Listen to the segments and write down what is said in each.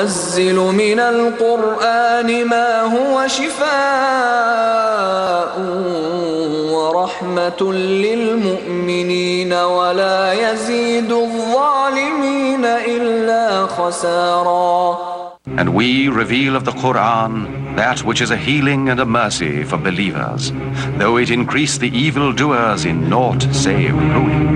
ننزل من القرآن ما هو شفاء ورحمة للمؤمنين ولا يزيد الظالمين إلا خسارا. And we reveal of the Quran that which is a healing and a mercy for believers, though it increase the evildoers in naught save ruin.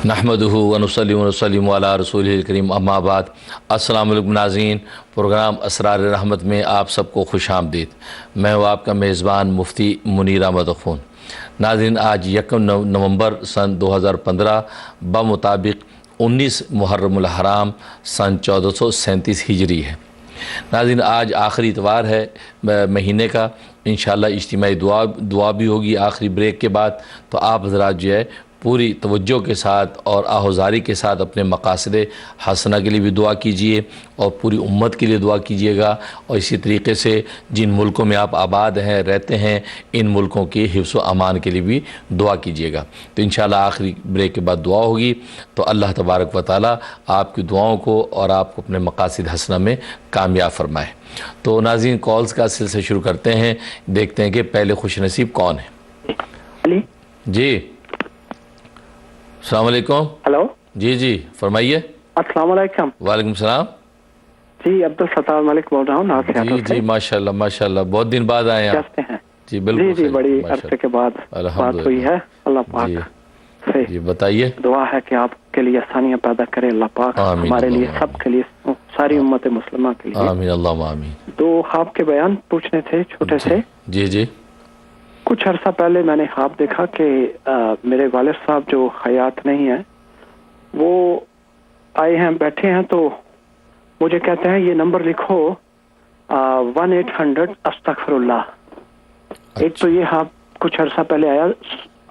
نحمدہ ونصلی ونسلم علی رسولہ الکریم اما بعد. السلام علیکم ناظرین، پروگرام اسرار رحمت میں آپ سب کو خوش آمدید. میں ہوں آپ کا میزبان مفتی منیر احمد اخون. ناظرین، آج 1 نومبر سن 2015 بمطابق 19 محرم الحرام سن 1437 ہجری ہے. ناظرین، آج آخری اتوار ہے مہینے کا. انشاءاللہ اجتماعی دعا بھی ہوگی آخری بریک کے بعد. تو آپ حضرات جو ہے پوری توجہ کے ساتھ اور آہوزاری کے ساتھ اپنے مقاصد حسنہ کے لیے بھی دعا کیجئے اور پوری امت کے لیے دعا کیجئے گا. اور اسی طریقے سے جن ملکوں میں آپ آباد ہیں، رہتے ہیں، ان ملکوں کی حفظ و امان کے لیے بھی دعا کیجئے گا. تو انشاءاللہ آخری بریک کے بعد دعا ہوگی. تو اللہ تبارک و تعالی آپ کی دعاؤں کو اور آپ کو اپنے مقاصد حسنہ میں کامیاب فرمائے. تو ناظرین، کالز کا سلسلہ شروع کرتے ہیں. دیکھتے ہیں کہ پہلے خوش نصیب کون ہے. جی السلام علیکم. ہلو. جی فرمائیے. السلام علیکم. وعلیکم السلام. جی عبدالستار ملک بول رہا ہوں. جی ماشاءاللہ بہت دن بعد آئے ہیں. کیسے ہیں؟ جی بالکل. جی بڑی عرصے کے بعد بات ہوئی ہے. اللہ پاک سے جی بتائیے. دعا ہے کہ آپ کے لیے آسانیاں پیدا کرے اللہ پاک، ہمارے لیے، سب کے لیے، ساری امت مسلمہ کے لیے. آمین اللہم آمین. دو خواب کے بیان پوچھنے تھے چھوٹے سے. جی کچھ عرصہ پہلے میں نے خواب دیکھا کہ میرے والد صاحب جو حیات نہیں ہیں وہ آئے ہیں، بیٹھے ہیں، تو مجھے کہتے ہیں یہ نمبر لکھو 1800 استغفر اللہ. ایک تو یہ خواب کچھ عرصہ پہلے آیا.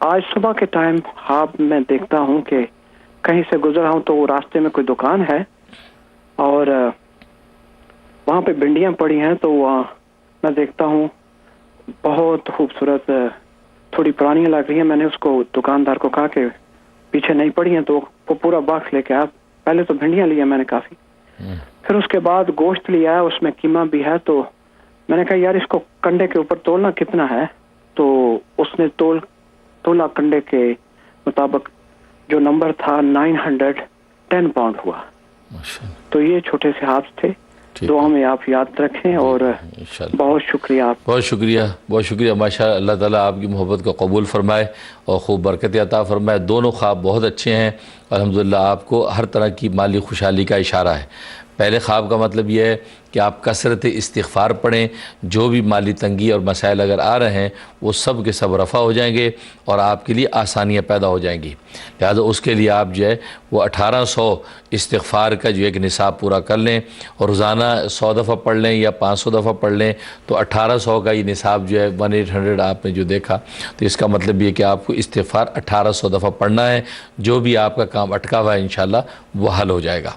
آج صبح کے ٹائم خواب میں دیکھتا ہوں کہ کہیں سے گزر رہا ہوں تو وہ راستے میں کوئی دکان ہے اور وہاں پہ بھنڈیاں پڑی ہیں. تو وہاں میں دیکھتا ہوں بہت خوبصورت، تھوڑی پرانی لگ رہی ہیں. میں نے اس کو دکاندار کو کہا کہ پیچھے نہیں پڑی ہیں، تو وہ پورا باکس لے کے آیا. پہلے تو بھنڈیاں لیا میں نے کافی، پھر اس کے بعد گوشت لیا، اس میں قیمہ بھی ہے. تو میں نے کہا یار اس کو کنڈے کے اوپر تولنا کتنا ہے؟ تو اس نے تولا کنڈے کے مطابق، جو نمبر تھا 910 پاؤنڈ ہوا. تو یہ چھوٹے سے ہاتھ تھے. دعا میں آپ یاد رکھیں اور بہت شکریہ. آپ بہت شکریہ. ماشاء اللہ تعالیٰ آپ کی محبت کو قبول فرمائے اور خوب برکت عطا فرمائے. دونوں خواب بہت اچھے ہیں. الحمدللہ آپ کو ہر طرح کی مالی خوشحالی کا اشارہ ہے. پہلے خواب کا مطلب یہ ہے کہ آپ کثرت استغفار پڑھیں. جو بھی مالی تنگی اور مسائل اگر آ رہے ہیں وہ سب کے سب رفع ہو جائیں گے اور آپ کے لیے آسانیاں پیدا ہو جائیں گی. لہٰذا اس کے لیے آپ جو ہے وہ 1800 استغفار کا جو ایک نصاب پورا کر لیں اور روزانہ 100 دفعہ پڑھ لیں یا 500 دفعہ پڑھ لیں. تو 1800 کا یہ نصاب جو ہے 1800 آپ نے جو دیکھا، تو اس کا مطلب یہ کہ آپ کو استغفار 1800 دفعہ پڑھنا ہے. جو بھی آپ کا کام اٹکا ہوا ہے انشاءاللہ وہ حل ہو جائے گا.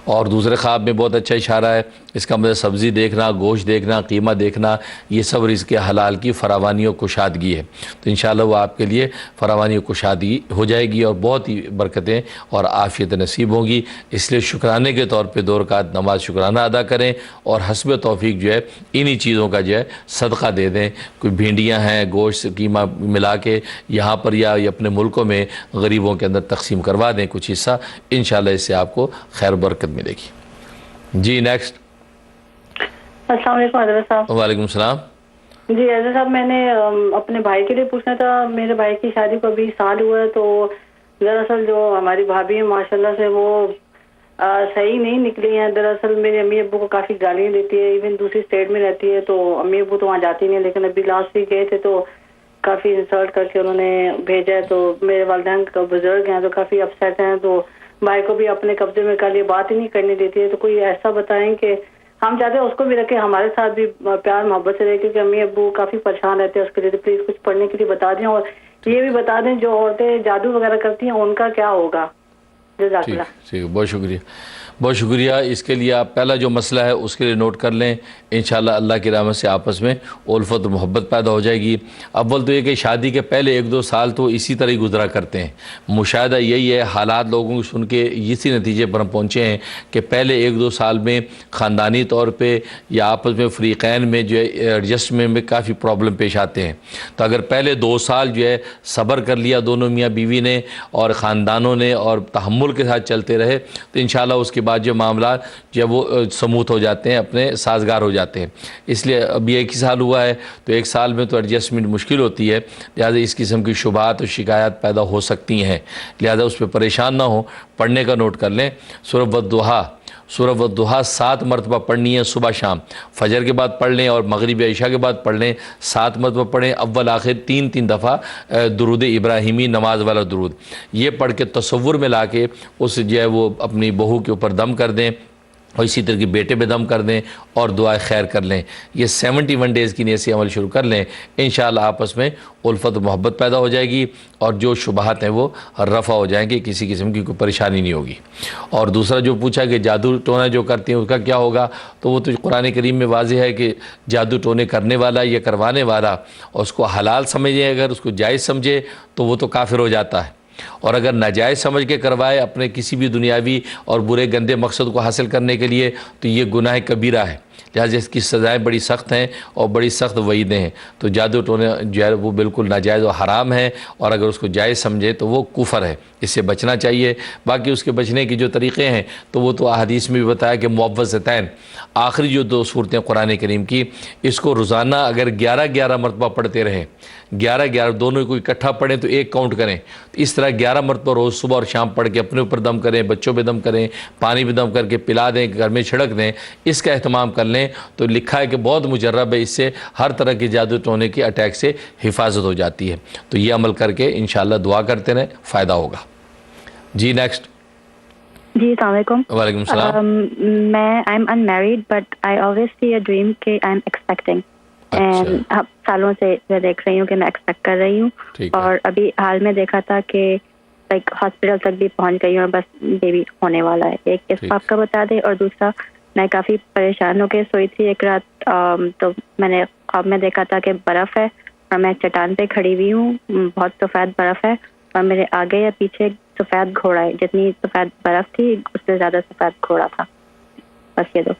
اور دوسرے خواب میں بہت اچھا اشارہ ہے. اس کا مطلب سبزی دیکھنا، گوشت دیکھنا، قیمہ دیکھنا، یہ سب رزق حلال کی فراوانی و کشادگی ہے. تو انشاءاللہ وہ آپ کے لیے فراوانی و کشادگی ہو جائے گی اور بہت ہی برکتیں اور عافیت نصیب ہوں گی. اس لیے شکرانے کے طور پہ 2 رکعت نماز شکرانہ ادا کریں اور حسب توفیق جو ہے انہی چیزوں کا جو ہے صدقہ دے دیں. کوئی بھنڈیاں ہیں، گوشت، قیمہ ملا کے یہاں پر یا اپنے ملکوں میں غریبوں کے اندر تقسیم کروا دیں کچھ حصہ. انشاءاللہ اس سے آپ کو خیر برکت ملے گی. جی نیکسٹ. السلام علیکم حضرت صاحب. وعلیکم السلام. جی حضرت صاحب، میں نے اپنے بھائی کے لیے پوچھنا تھا. میرے بھائی کی شادی کو ابھی سال ہوا ہے. تو دراصل جو ہماری بھابھی ہیں ماشاءاللہ سے وہ صحیح نہیں نکلی ہیں. دراصل میرے امی ابو کو کافی گالیاں دیتی ہے. ایون دوسری اسٹیٹ میں رہتی ہے تو امی ابو تو وہاں جاتی نہیں، لیکن ابھی لاسٹ ویک گئے تھے تو کافی انسلٹ کر کے انہوں نے بھیجا ہے. تو میرے والدین کا بزرگ ہیں تو کافی اپسیٹ ہیں. تو بھائی کو بھی اپنے قبضے میں کر لیے، بات ہی نہیں کرنے دیتی ہے. تو کوئی ایسا بتائیں کہ ہم چاہتے ہیں اس کو بھی رکھے، ہمارے ساتھ بھی پیار محبت سے رہے، کیونکہ امی ابو کافی پریشان رہتے ہیں اس کے لیے. پلیز کچھ پڑھنے کے لیے بتا دیں اور یہ بھی بتا دیں جو عورتیں جادو وغیرہ کرتی ہیں ان کا کیا ہوگا. جزاک ٹھیک اللہ. ٹھیک ہے، بہت شکریہ، بہت شکریہ. اس کے لیے آپ پہلا جو مسئلہ ہے اس کے لیے نوٹ کر لیں. انشاءاللہ اللہ کی رحمت سے آپس میں الفت و محبت پیدا ہو جائے گی. اول تو یہ کہ شادی کے پہلے 1-2 سال تو اسی طرح ہی گزرا کرتے ہیں. مشاہدہ یہی ہے، حالات لوگوں کو سن کے اسی نتیجے پر ہم پہنچے ہیں کہ پہلے 1-2 سال میں خاندانی طور پہ یا آپس میں فریقین میں جو ہے ایڈجسٹمنٹ میں کافی پرابلم پیش آتے ہیں. تو اگر پہلے 2 سال جو ہے صبر کر لیا دونوں میاں بیوی نے اور خاندانوں نے اور تحمل کے ساتھ چلتے رہے تو انشاءاللہ اس کے بعد جو معاملات جو ہے وہ سموتھ ہو جاتے ہیں، اپنے سازگار ہو جاتے ہیں. اس لیے ابھی 1 ہی سال ہوا ہے تو 1 سال میں تو ایڈجسٹمنٹ مشکل ہوتی ہے، لہٰذا اس قسم کی شبہات اور شکایات پیدا ہو سکتی ہیں، لہٰذا اس پہ پریشان نہ ہوں. پڑھنے کا نوٹ کر لیں. سورۃ والضحیٰ، سورۃ والضحیٰ 7 مرتبہ پڑھنی ہے صبح شام. فجر کے بعد پڑھ لیں اور مغرب عشاء کے بعد پڑھ لیں. 7 مرتبہ پڑھیں، اول آخر 3 دفعہ درود ابراہیمی نماز والا درود. یہ پڑھ کے تصور میں لا کے اس جو ہے وہ اپنی بہو کے اوپر دم کر دیں اور اسی طرح کی بیٹے پہ دم کر دیں اور دعائے خیر کر لیں. یہ 71 ڈیز کی نیت سے عمل شروع کر لیں. انشاءاللہ آپس میں الفت و محبت پیدا ہو جائے گی اور جو شبہات ہیں وہ رفع ہو جائیں گے، کسی قسم کی کوئی پریشانی نہیں ہوگی. اور دوسرا جو پوچھا کہ جادو ٹونا جو کرتے ہیں اس کا کیا ہوگا، تو وہ تو قرآن کریم میں واضح ہے کہ جادو ٹونے کرنے والا یا کروانے والا اس کو حلال سمجھے، اگر اس کو جائز سمجھے تو وہ تو کافر ہو جاتا ہے، اور اگر ناجائز سمجھ کے کروائے اپنے کسی بھی دنیاوی اور برے گندے مقصد کو حاصل کرنے کے لیے تو یہ گناہ کبیرہ ہے، لہٰذا اس کی سزائیں بڑی سخت ہیں اور بڑی سخت وعیدیں ہیں. تو جادو ٹونے جو ہے وہ بالکل ناجائز و حرام ہے، اور اگر اس کو جائز سمجھے تو وہ کفر ہے، اس سے بچنا چاہیے. باقی اس کے بچنے کی جو طریقے ہیں تو وہ تو احادیث میں بھی بتایا کہ معوذتین، آخری جو 2 صورتیں قرآن کریم کی، اس کو روزانہ اگر 11 مرتبہ پڑھتے رہیں، 11 دونوں کو اکٹھا پڑھیں تو 1 کاؤنٹ کریں، تو اس طرح 11 مرتبہ روز صبح اور شام پڑھ کے اپنے اوپر دم کریں، بچوں پہ دم کریں، پانی پہ دم کر کے پلا دیں، گھر میں چھڑک دیں، اس کا اہتمام کر لیں تو لکھا ہے کہ بہت مجرب ہے، اس سے ہر طرح کی جادو ٹونے کی اٹیک سے حفاظت ہو جاتی ہے. تو یہ عمل کر کے انشاءاللہ دعا کرتے رہیں، فائدہ ہوگا. جی نیکسٹ. جی السلام علیکم. وعلیکم السلام. میں I am in married but I always see a dream کہ آئی ایم ایکسپیکٹنگ، سالوں سے میں دیکھ رہی ہوں کہ میں ایکسپیکٹ کر رہی ہوں، اور ابھی حال میں دیکھا تھا کہ لائک ہاسپٹل تک بھی پہنچ گئی ہوں اور بس بیبی ہونے والا ہے. ایک اس بات کا بتا دیں، اور دوسرا میں کافی پریشان ہو کے سوئی تھی ایک رات، تو میں نے خواب میں دیکھا تھا کہ برف ہے اور میں چٹان پہ کھڑی ہوئی ہوں، بہت سفید برف ہے اور میرے آگے یا پیچھے سفید گھوڑا ہے، جتنی سفید برف تھی اس سے زیادہ سفید گھوڑا تھا. بس یہ 2.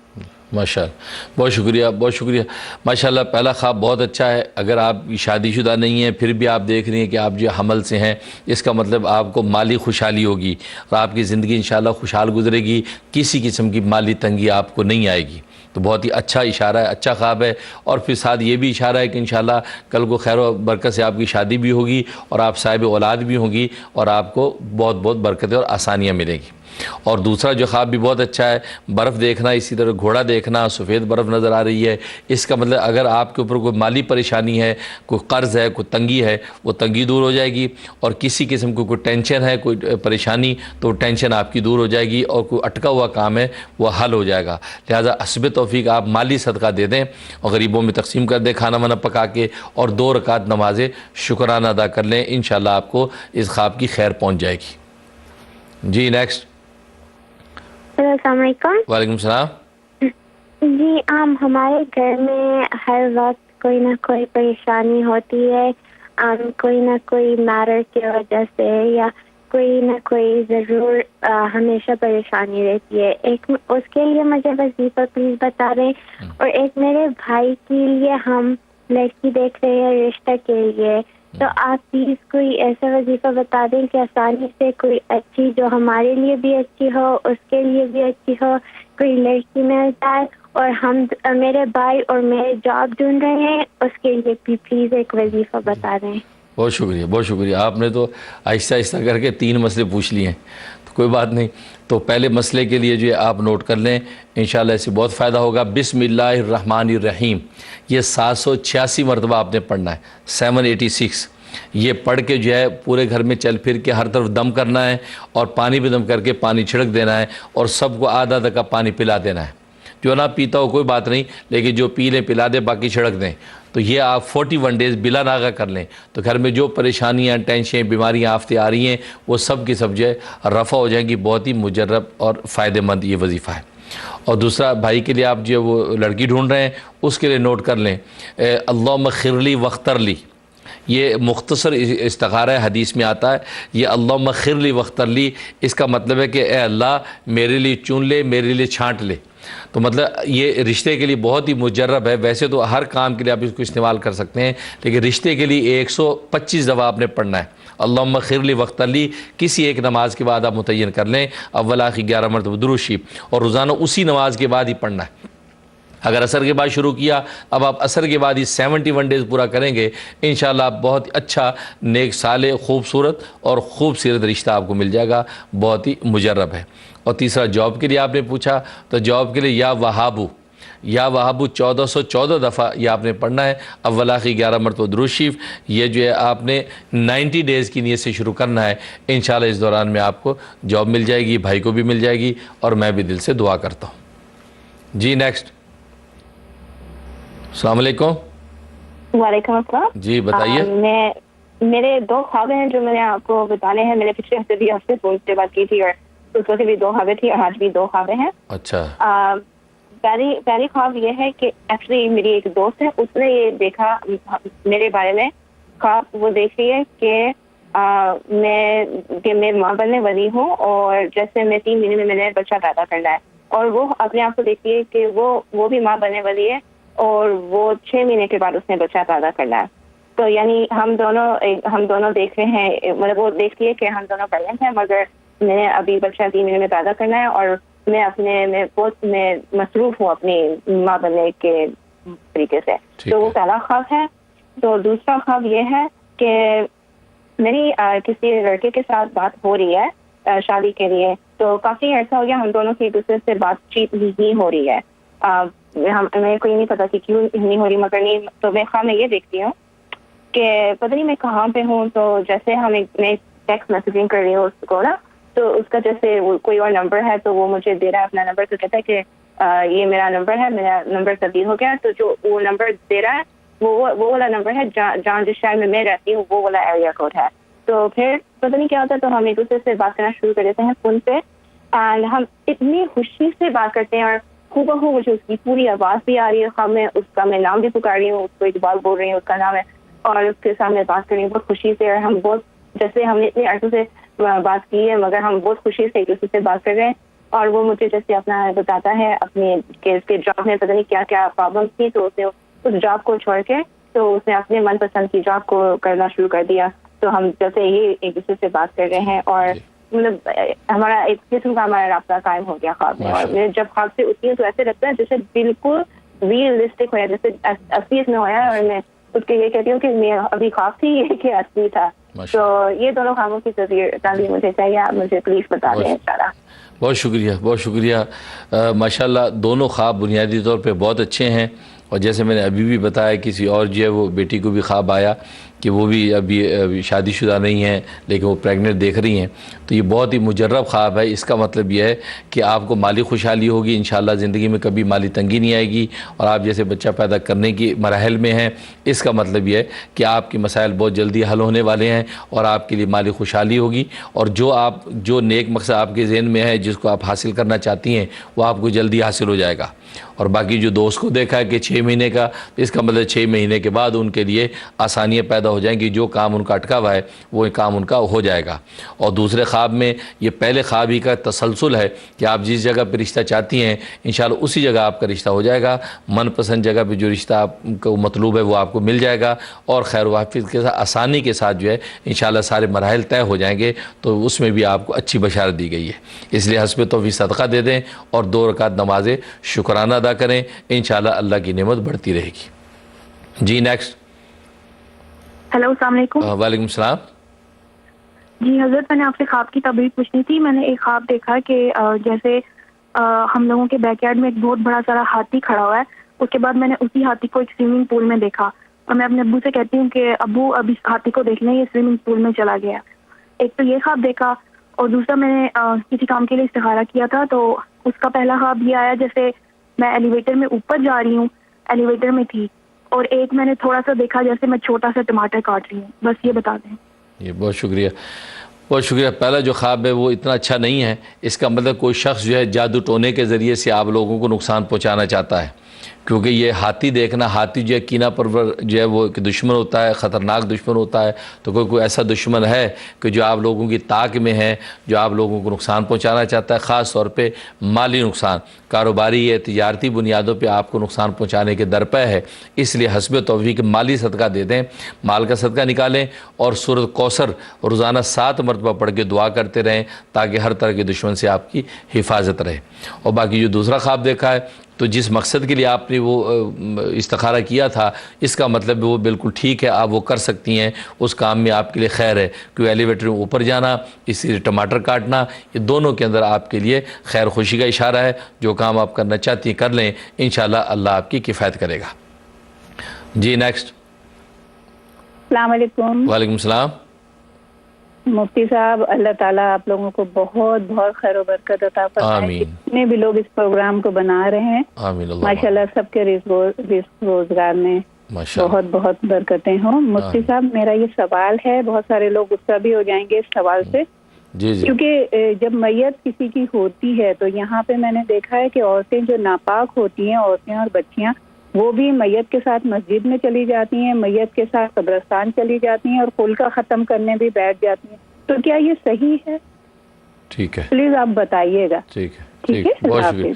ماشاءاللہ، بہت شکریہ، بہت شکریہ. ماشاءاللہ پہلا خواب بہت اچھا ہے. اگر آپ شادی شدہ نہیں ہیں پھر بھی آپ دیکھ رہی ہیں کہ آپ جو حمل سے ہیں، اس کا مطلب آپ کو مالی خوشحالی ہوگی اور آپ کی زندگی انشاءاللہ خوشحال گزرے گی، کسی قسم کی مالی تنگی آپ کو نہیں آئے گی. تو بہت ہی اچھا اشارہ ہے، اچھا خواب ہے. اور پھر ساتھ یہ بھی اشارہ ہے کہ انشاءاللہ کل کو خیر و برکت سے آپ کی شادی بھی ہوگی اور آپ صاحب اولاد بھی ہوں گی اور آپ کو بہت بہت برکتیں اور آسانیاں ملیں گی. اور دوسرا جو خواب بھی بہت اچھا ہے، برف دیکھنا، اسی طرح گھوڑا دیکھنا، سفید برف نظر آ رہی ہے. اس کا مطلب اگر آپ کے اوپر کوئی مالی پریشانی ہے، کوئی قرض ہے، کوئی تنگی ہے، وہ تنگی دور ہو جائے گی. اور کسی قسم کو کوئی ٹینشن ہے، کوئی پریشانی، تو وہ ٹینشن آپ کی دور ہو جائے گی اور کوئی اٹکا ہوا کام ہے وہ حل ہو جائے گا. لہٰذا حسب توفیق آپ مالی صدقہ دے دیں اور غریبوں میں تقسیم کر دیں کھانا وانا پکا کے، اور 2 رکعت نماز شکرانہ ادا کر لیں. انشاءاللہ آپ کو اس خواب کی خیر پہنچ جائے گی. جی نیکسٹ. السلام علیکم. وعلیکم السلام. جی ہمارے گھر میں ہر وقت کوئی نہ کوئی پریشانی ہوتی ہے، کوئی نہ کوئی میٹر کی وجہ سے یا کوئی نہ کوئی ضرور ہمیشہ پریشانی رہتی ہے. ایک اس کے لیے مجھے وظیفہ پلیز بتا دیں، اور ایک میرے بھائی کے لیے ہم لڑکی دیکھ رہے ہیں رشتہ کے لیے. تو آپ پلیز کوئی ایسا وظیفہ بتا دیں کہ آسانی سے کوئی اچھی، جو ہمارے لیے بھی اچھی ہو، اس کے لیے بھی اچھی ہو، کوئی لڑکی مل جائے. اور میرے بھائی اور میں جاب ڈھونڈ رہے ہیں، اس کے لیے بھی پلیز ایک وظیفہ بتا دیں. بہت شکریہ، بہت شکریہ. آپ نے تو آہستہ آہستہ کر کے 3 مسئلے پوچھ لیے ہیں، تو کوئی بات نہیں. تو پہلے مسئلے کے لیے جو ہے آپ نوٹ کر لیں، انشاءاللہ اس سے بہت فائدہ ہوگا. بسم اللہ الرحمن الرحیم، یہ 786 مرتبہ آپ نے پڑھنا ہے، 786. یہ پڑھ کے جو ہے پورے گھر میں چل پھر کے ہر طرف دم کرنا ہے اور پانی پہ دم کر کے پانی چھڑک دینا ہے اور سب کو آدھا آدھا کپ پانی پلا دینا ہے. جو نہ پیتا ہو کوئی بات نہیں، لیکن جو پی لیں پلا دیں باقی چھڑک دیں، تو یہ آپ 41 ڈیز بلا ناغہ کر لیں، تو گھر میں جو پریشانیاں، ٹینشنیں، بیماریاں، آفتیں آ رہی ہیں وہ سب کی سب جو ہے رفع ہو جائیں گی۔ بہت ہی مجرب اور فائدہ مند یہ وظیفہ ہے۔ اور دوسرا بھائی کے لیے آپ جو وہ لڑکی ڈھونڈ رہے ہیں اس کے لیے نوٹ کر لیں، اللہم خرلی وخترلی، یہ مختصر استخارہ ہے، حدیث میں آتا ہے یہ اللہم خرلی وخترلی، اس کا مطلب ہے کہ اے اللہ میرے لیے چن لے، میرے لیے چھانٹ لے۔ تو مطلب یہ رشتے کے لیے بہت ہی مجرب ہے، ویسے تو ہر کام کے لیے آپ اس کو استعمال کر سکتے ہیں، لیکن رشتے کے لیے 125 دفعہ آپ نے پڑھنا ہے اللہم خرلی وخترلی، کسی ایک نماز کے بعد آپ متعین کر لیں، اول آخر 11 مرتبہ درود شریف، اور روزانہ اسی نماز کے بعد ہی پڑھنا ہے۔ اگر عصر کے بعد شروع کیا، اب آپ عصر کے بعد ہی 71 ڈیز پورا کریں گے، انشاءاللہ آپ بہت اچھا نیک صالح خوبصورت اور خوبصورت رشتہ آپ کو مل جائے گا، بہت ہی مجرب ہے۔ اور تیسرا جاب کے لیے آپ نے پوچھا، تو جاب کے لیے یا وہابو 1414 دفعہ یہ آپ نے پڑھنا ہے، اول آخر 11 مرتبہ درود شریف، یہ جو ہے آپ نے 90 ڈیز کی نیت سے شروع کرنا ہے، انشاءاللہ اس دوران میں آپ کو جاب مل جائے گی، بھائی کو بھی مل جائے گی، اور میں بھی دل سے دعا کرتا ہوں۔ جی نیکسٹ۔ السلام علیکم۔ وعلیکم السلام۔ جی بتائیے۔ میرے 2 خواب ہیں جو میں نے آپ کو بتانے ہیں، میں نے پچھلے ہفتے بھی آپ سے فون سے بات کی تھی، اور اس وقت بھی 2 خوابیں تھی، اور آج بھی 2 خوابیں ہیں۔ اچھا۔ پہلی خواب یہ ہے کہ ایکچولی میری ایک دوست ہے، اس نے یہ دیکھا میرے بارے میں خواب، وہ دیکھ رہی ہے کہ میں ماں بننے والی ہوں، اور جیسے میں 3 مہینے میں نے بچہ پیدا کرنا ہے، اور وہ اپنے آپ کو دیکھتی ہے کہ وہ بھی ماں بننے والی ہے، اور وہ 6 مہینے کے بعد اس نے بچہ پیدا کرنا ہے۔ تو یعنی ہم دونوں دیکھ رہے ہیں، مطلب وہ دیکھتی ہے کہ ہم دونوں پریگنٹ ہیں، مگر میں نے ابھی بچہ 3 مہینے میں پیدا کرنا ہے، اور میں بہت مصروف ہوں اپنی ماں بننے کے طریقے سے۔ تو وہ پہلا خواب ہے۔ تو دوسرا خواب یہ ہے کہ میری کسی لڑکے کے ساتھ بات ہو رہی ہے شادی کے لیے، تو کافی عرصہ ہو گیا ہم دونوں کی ایک دوسرے سے بات چیت نہیں ہو رہی ہے، میں کوئی نہیں پتا کہ کیوں نہیں ہو رہی، مگر نہیں تو میں خواب میں یہ دیکھتی ہوں کہ پتہ نہیں میں کہاں پہ ہوں، تو جیسے میں ٹیکسٹ میسیجنگ کر رہی ہوں اس کو نا، تو اس کا جیسے کوئی اور نمبر ہے تو وہ مجھے دے رہا ہے اپنا نمبر، تو کہتا ہے کہ یہ میرا نمبر ہے، میرا نمبر تبدیل ہو گیا، تو جو وہ نمبر دے رہا ہے وہ والا نمبر ہے جہاں جس شہر میں رہتی ہوں وہ والا ایریا کوڈ ہے۔ تو پھر پتہ نہیں کیا ہوتا ہے، تو ہم ایک دوسرے سے بات کرنا شروع کر دیتے ہیں فون پہ، اینڈ ہم اتنی خوشی سے بات کرتے ہیں، اور خوبہ مجھے اس کی پوری آواز بھی آ رہی ہے خواب میں، اس کا میں نام بھی پکار رہی ہوں، اس کو اقبال بول رہی ہوں، اس کا نام ہے، اور اس کے سامنے بات کر رہی ہوں بہت خوشی سے، اور ہم بہت جیسے ہم نے اتنے عرصے سے بات کی ہے مگر ہم بہت خوشی سے ایک دوسرے سے بات کر رہے ہیں، اور وہ مجھے جیسے اپنا بتاتا ہے اپنے کہ اس کے جاب میں پتہ نہیں کیا کیا پرابلم تھی، تو اس نے اس جاب کو چھوڑ کے تو اس نے اپنے من پسند کی جاب کو کرنا شروع کر دیا۔ تو ہم جیسے یہ ایک دوسرے سے بات کر رہے ہیں، اور مطلب ہمارا ایک قسم کا ہمارا رابطہ قائم ہو گیا خواب میں، اور میں جب خواب سے اٹھتی ہوں تو ایسے لگتا ہے جیسے بالکل ریئلسٹک ہوا، جیسے اصلیت میں ہوا ہے، اور میں اس کے یہ کہتی ہوں کہ میں ابھی خواب تھی یہ کہ اصلی تھا۔ تو یہ دونوں خوابوں کی تعبیر مجھے چاہیے، آپ مجھے پلیز بتا دیں انشاءاللہ۔ بہت شکریہ، بہت شکریہ۔ ماشاءاللہ دونوں خواب بنیادی طور پہ بہت اچھے ہیں، اور جیسے میں نے ابھی بھی بتایا کسی اور جو ہے وہ بیٹی کو بھی خواب آیا کہ وہ بھی ابھی شادی شدہ نہیں ہیں لیکن وہ پریگننٹ دیکھ رہی ہیں، تو یہ بہت ہی مجرب خواب ہے۔ اس کا مطلب یہ ہے کہ آپ کو مالی خوشحالی ہوگی، انشاءاللہ زندگی میں کبھی مالی تنگی نہیں آئے گی، اور آپ جیسے بچہ پیدا کرنے کی مراحل میں ہیں، اس کا مطلب یہ ہے کہ آپ کے مسائل بہت جلدی حل ہونے والے ہیں، اور آپ کے لیے مالی خوشحالی ہوگی، اور جو نیک مقصد آپ کے ذہن میں ہے جس کو آپ حاصل کرنا چاہتی ہیں وہ آپ کو جلدی حاصل ہو جائے گا۔ اور باقی جو دوست کو دیکھا ہے کہ 6 مہینے کا، اس کا مطلب 6 مہینے کے بعد ان کے لیے آسانیاں پیدا ہو جائیں گی، جو کام ان کا اٹکا ہوا ہے وہ کام ان کا ہو جائے گا۔ اور دوسرے خواب میں یہ پہلے خواب ہی کا تسلسل ہے کہ آپ جس جگہ پہ رشتہ چاہتی ہیں انشاءاللہ اسی جگہ آپ کا رشتہ ہو جائے گا، من پسند جگہ پہ جو رشتہ آپ کو مطلوب ہے وہ آپ کو مل جائے گا، اور خیر و عافیت کے ساتھ آسانی کے ساتھ جو ہے انشاءاللہ سارے مراحل طے ہو جائیں گے، تو اس میں بھی آپ کو اچھی بشارت دی گئی ہے۔ اس لیے حسب توفیق صدقہ دے دیں، اور 2 رکعت نماز شکرانہ ادا کریں، انشاءاللہ اللہ کی نعمت بڑھتی رہے گی۔ جی نیکسٹ۔ ہیلو السلام علیکم۔ وعلیکم السلام۔ جی حضرت، میں نے آپ سے خواب کی تعبیر پوچھنی تھی۔ میں نے ایک خواب دیکھا کہ جیسے ہم لوگوں کے بیک یارڈ میں ایک بہت بڑا سارا ہاتھی کھڑا ہوا ہے، اس کے بعد میں نے اسی ہاتھی کو ایک سوئمنگ پول میں دیکھا، اور میں اپنے ابو سے کہتی ہوں کہ ابو اب اس ہاتھی کو دیکھنا، یہ سوئمنگ پول میں چلا گیا۔ ایک تو یہ خواب دیکھا، اور دوسرا میں نے کسی کام کے لیے استخارہ کیا تھا، تو اس کا پہلا خواب یہ آیا جیسے میں ایلیویٹر میں اوپر جا رہی ہوں، ایلیویٹر میں تھی، اور ایک میں نے تھوڑا سا دیکھا جیسے میں چھوٹا سا ٹماٹر کاٹ رہی ہوں. بس یہ بتا دیں. یہ بہت شکریہ، بہت شکریہ. پہلا جو خواب ہے وہ اتنا اچھا نہیں ہے. اس کا مطلب کوئی شخص جو ہے جادو ٹونے کے ذریعے سے آپ لوگوں کو نقصان پہنچانا چاہتا ہے، کیونکہ یہ ہاتھی دیکھنا، ہاتھی جو ہے کینہ پرور جو ہے وہ ایک دشمن ہوتا ہے، خطرناک دشمن ہوتا ہے. تو کوئی ایسا دشمن ہے کہ جو آپ لوگوں کی طاق میں ہے، جو آپ لوگوں کو نقصان پہنچانا چاہتا ہے، خاص طور پہ مالی نقصان، کاروباری یا تجارتی بنیادوں پہ آپ کو نقصان پہنچانے کے درپے ہے. اس لیے حسب توفیق مالی صدقہ دے دیں، مال کا صدقہ نکالیں، اور سورۃ کوثر روزانہ 7 مرتبہ پڑھ کے دعا کرتے رہیں تاکہ ہر طرح کے دشمن سے آپ کی حفاظت رہے. اور باقی جو دوسرا خواب دیکھا ہے، تو جس مقصد کے لیے آپ نے وہ استخارہ کیا تھا، اس کا مطلب وہ بالکل ٹھیک ہے، آپ وہ کر سکتی ہیں، اس کام میں آپ کے لیے خیر ہے. کیونکہ ایلیویٹر میں اوپر جانا، اسی لیے ٹماٹر کاٹنا، یہ دونوں کے اندر آپ کے لیے خیر خوشی کا اشارہ ہے. جو کام آپ کرنا چاہتی ہیں کر لیں، انشاءاللہ اللہ آپ کی کفایت کرے گا. جی نیکسٹ. السلام علیکم. وعلیکم السلام. مفتی صاحب، اللہ تعالیٰ آپ لوگوں کو بہت بہت خیر و برکت عطا فرمائے. آمین. جتنے بھی لوگ اس پروگرام کو بنا رہے ہیں، آمین. ماشاءاللہ سب کے رزق روزگار میں بہت بہت برکتیں ہوں. مفتی صاحب، میرا یہ سوال ہے، بہت سارے لوگ غصہ بھی ہو جائیں گے اس سوال سے، جی جی. کیونکہ جب میت کسی کی ہوتی ہے تو یہاں پہ میں نے دیکھا ہے کہ عورتیں جو ناپاک ہوتی ہیں، عورتیں اور بچیاں، وہ بھی میت کے ساتھ مسجد میں چلی جاتی ہیں، میت کے ساتھ قبرستان چلی جاتی ہیں، اور خلقہ ختم کرنے بھی بیٹھ جاتی ہیں. تو کیا یہ صحیح ہے؟ ٹھیک ہے، پلیز آپ بتائیے گا. ٹھیک ہے. بہت شکریہ،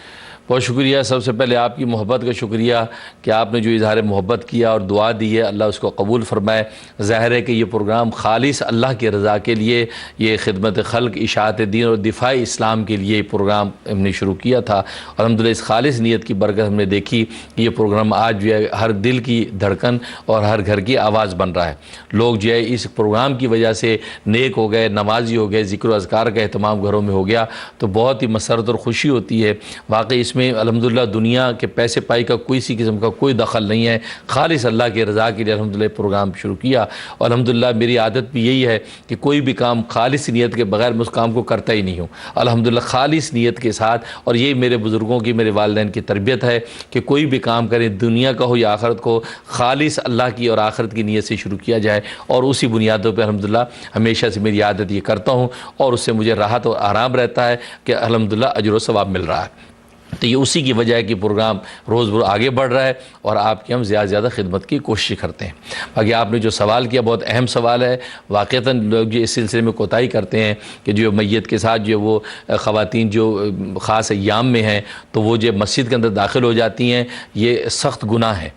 بہت شکریہ. سب سے پہلے آپ کی محبت کا شکریہ کہ آپ نے جو اظہار محبت کیا اور دعا دی ہے، اللہ اس کو قبول فرمائے. ظاہر ہے کہ یہ پروگرام خالص اللہ کی رضا کے لیے، یہ خدمت خلق، اشاعت دین اور دفاع اسلام کے لیے یہ پروگرام ہم نے شروع کیا تھا. الحمدللہ اس خالص نیت کی برکت ہم نے دیکھی کہ یہ پروگرام آج جو ہے ہر دل کی دھڑکن اور ہر گھر کی آواز بن رہا ہے. لوگ جو ہے اس پروگرام کی وجہ سے نیک ہو گئے، نمازی ہو گئے، ذکر و اذکار کا اہتمام گھروں میں ہو گیا، تو بہت ہی مسرت اور خوشی ہوتی ہے. واقعی اس میں الحمدللہ دنیا کے پیسے پائی کا کسی قسم کا کوئی دخل نہیں ہے، خالص اللہ کی رضا کے لیے الحمدللہ پروگرام شروع کیا. اور الحمدللہ میری عادت بھی یہی ہے کہ کوئی بھی کام خالص نیت کے بغیر میں اس کام کو کرتا ہی نہیں ہوں. الحمدللہ خالص نیت کے ساتھ، اور یہی میرے بزرگوں کی، میرے والدین کی تربیت ہے کہ کوئی بھی کام کریں، دنیا کا ہو یا آخرت کو، خالص اللہ کی اور آخرت کی نیت سے شروع کیا جائے. اور اسی بنیادوں پہ الحمدللہ ہمیشہ سے میری عادت یہ کرتا ہوں، اور اس سے مجھے راحت اور آرام رہتا ہے کہ الحمدللہ اجر و ثواب مل رہا ہے. تو یہ اسی کی وجہ ہے کہ پروگرام روز بروز آگے بڑھ رہا ہے، اور آپ کی ہم زیادہ سے زیادہ خدمت کی کوشش کرتے ہیں. باقی آپ نے جو سوال کیا بہت اہم سوال ہے. واقعتاً لوگ جو اس سلسلے میں کوتاہی کرتے ہیں کہ جو میت کے ساتھ جو وہ خواتین جو خاص ایام میں ہیں تو وہ جو مسجد کے اندر داخل ہو جاتی ہیں، یہ سخت گناہ ہے،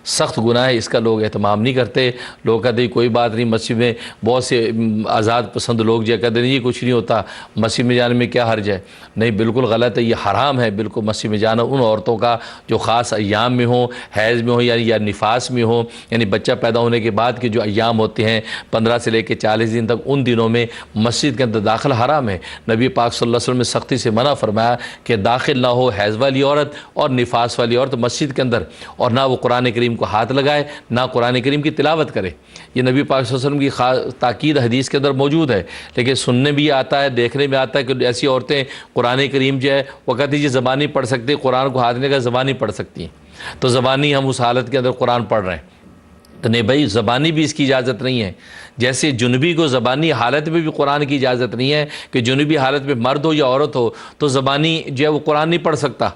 سخت گناہ ہے. اس کا لوگ اہتمام نہیں کرتے. لوگ کہتے ہیں کوئی بات نہیں، مسجد میں بہت سے آزاد پسند لوگ جو کہتے ہیں یہ کچھ نہیں ہوتا، مسجد میں جانے میں کیا حرج ہے. نہیں، بالکل غلط ہے، یہ حرام ہے بالکل مسجد میں جانا ان عورتوں کا جو خاص ایام میں ہوں، حیض میں ہوں یا نفاس میں ہوں، یعنی بچہ پیدا ہونے کے بعد کے جو ایام ہوتے ہیں 15 سے لے کے 40 دن تک، ان دنوں میں مسجد کے اندر داخل حرام ہے. نبی پاک صلی اللہ علیہ وسلم نے سختی سے منع فرمایا کہ داخل نہ ہو حیض والی عورت اور نفاس والی عورت مسجد کے اندر، اور نہ وہ قرآن کریم کو ہاتھ لگائے، نہ قرآن کریم کی تلاوت کرے. یہ نبی پاک صلی اللہ علیہ وسلم کی تاکید حدیث کے اندر موجود ہے. لیکن سننے بھی آتا ہے، دیکھنے میں آتا ہے کہ ایسی عورتیں قرآن کریم جو ہے وہ کہتی ہیں زبان نہیں پڑھ سکتی، قرآن کو ہاتھ نہیں لگا زبان نہیں پڑھ سکتی ہیں، تو زبانی ہم اس حالت کے اندر قرآن پڑھ رہے ہیں. تو نہیں بھائی، زبانی بھی اس کی اجازت نہیں ہے. جیسے جنوبی کو زبانی حالت میں بھی قرآن کی اجازت نہیں ہے کہ جنوبی حالت میں مرد ہو یا عورت ہو تو زبانی جو ہے وہ قرآن نہیں پڑھ سکتا،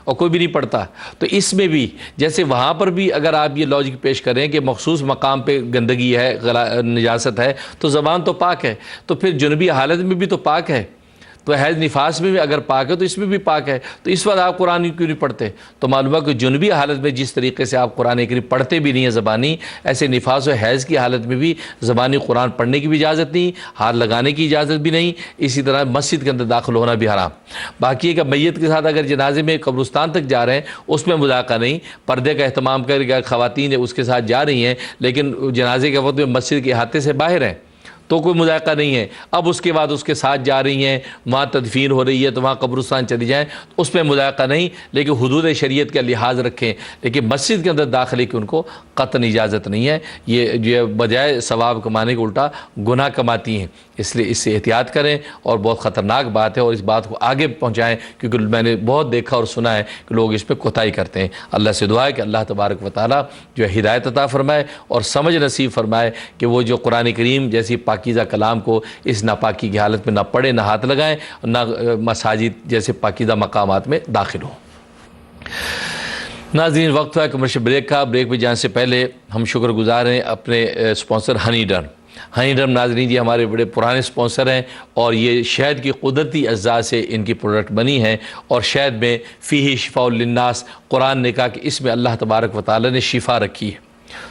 اور کوئی بھی نہیں پڑھتا. تو اس میں بھی جیسے وہاں پر بھی اگر آپ یہ لاجک پیش کریں کہ مخصوص مقام پہ گندگی ہے، نجاست ہے، تو زبان تو پاک ہے، تو پھر جنوبی حالت میں بھی تو پاک ہے. تو حیض نفاس میں بھی اگر پاک ہے تو اس میں بھی پاک ہے. تو اس وقت آپ قرآن کیوں نہیں پڑھتے؟ تو معلوم ہے کہ جنوبی حالت میں جس طریقے سے آپ قرآن کریم پڑھتے بھی نہیں ہیں زبانی، ایسے نفاس و حیض کی حالت میں بھی زبانی قرآن پڑھنے کی بھی اجازت نہیں، ہاتھ لگانے کی اجازت بھی نہیں. اسی طرح مسجد کے اندر داخل ہونا بھی حرام. باقی ہے کہ میت کے ساتھ اگر جنازے میں قبرستان تک جا رہے ہیں اس میں مذاکرہ نہیں، پردے کا اہتمام کر کے خواتین اس کے ساتھ جا رہی ہیں لیکن جنازے کے وقت میں مسجد کے احاطے سے باہر ہیں تو کوئی مذاکرہ نہیں ہے. اب اس کے بعد اس کے ساتھ جا رہی ہیں، وہاں تدفین ہو رہی ہے تو وہاں قبرستان چلی جائیں، اس میں مذاکرہ نہیں، لیکن حدود شریعت کا لحاظ رکھیں. لیکن مسجد کے اندر داخلے کی ان کو قطعاً اجازت نہیں ہے. یہ جو بجائے ثواب کمانے کے الٹا گناہ کماتی ہیں. اس لیے اس سے احتیاط کریں اور بہت خطرناک بات ہے اور اس بات کو آگے پہنچائیں کیونکہ میں نے بہت دیکھا اور سنا ہے کہ لوگ اس پہ کوتاہی کرتے ہیں. اللہ سے دعا ہے کہ اللہ تبارک و تعالیٰ جو ہے ہدایت عطا فرمائے اور سمجھ نصیب فرمائے کہ وہ جو قرآن کریم جیسی پاکیزہ کلام کو اس ناپاکی کی حالت میں نہ پڑھیں نہ ہاتھ لگائیں نہ مساجد جیسے پاکیزہ مقامات میں داخل ہوں. ناظرین وقت ہے کمرشل بریک کا. بریک پہ جانے سے پہلے ہم شکر گزار ہیں اپنے sponsor honey drum. Honey drum ناظرین یہ ہمارے بڑے پرانے سپانسر ہیں اور یہ شہد کی قدرتی اجزاء سے ان کی پروڈکٹ بنی ہیں اور شہد میں فیہ شفاء للناس قرآن نے کہا کہ اس میں اللہ تبارک و تعالی نے شفا رکھی ہے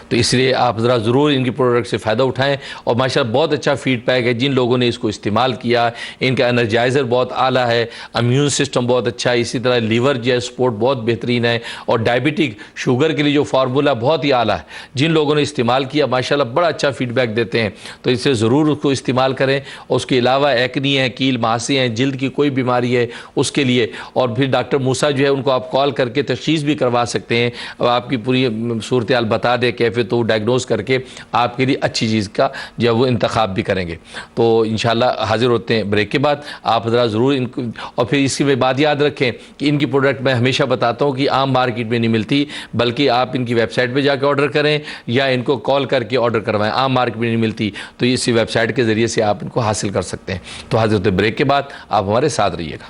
تو اس لیے آپ ذرا ضرور ان کی پروڈکٹ سے فائدہ اٹھائیں. اور ماشاءاللہ بہت اچھا فیڈ بیک ہے جن لوگوں نے اس کو استعمال کیا. ان کا انرجائزر بہت اعلیٰ ہے, امیون سسٹم بہت اچھا ہے, اسی طرح لیور جو ہے سپورٹ بہت بہترین ہے اور ڈائبٹک شوگر کے لیے جو فارمولا بہت ہی اعلیٰ ہے. جن لوگوں نے استعمال کیا ماشاءاللہ بڑا اچھا فیڈ بیک دیتے ہیں تو اس سے ضرور اس کو استعمال کریں. اور اس کے علاوہ ایکنی ہے, کیل مہاسے ہیں, جلد کی کوئی بیماری ہے اس کے لیے. اور پھر ڈاکٹر موسیٰ جو ہے ان کو آپ کال کر کے تشخیص بھی کروا سکتے ہیں اور آپ کی پوری صورتحال بتا دے کیفے تو ڈائگنوز کر کے آپ کے لیے اچھی چیز کا جو وہ انتخاب بھی کریں گے. تو انشاءاللہ حاضر ہوتے ہیں بریک کے بعد. آپ ذرا ضرور ان کو اور پھر اس کی بات یاد رکھیں کہ ان کی پروڈکٹ میں ہمیشہ بتاتا ہوں کہ عام مارکیٹ میں نہیں ملتی بلکہ آپ ان کی ویب سائٹ پہ جا کے آرڈر کریں یا ان کو کال کر کے آرڈر کروائیں. عام مارکیٹ میں نہیں ملتی تو اسی ویب سائٹ کے ذریعے سے آپ ان کو حاصل کر سکتے ہیں. تو حاضر ہوتے ہیں بریک کے بعد. آپ ہمارے ساتھ رہیے گا.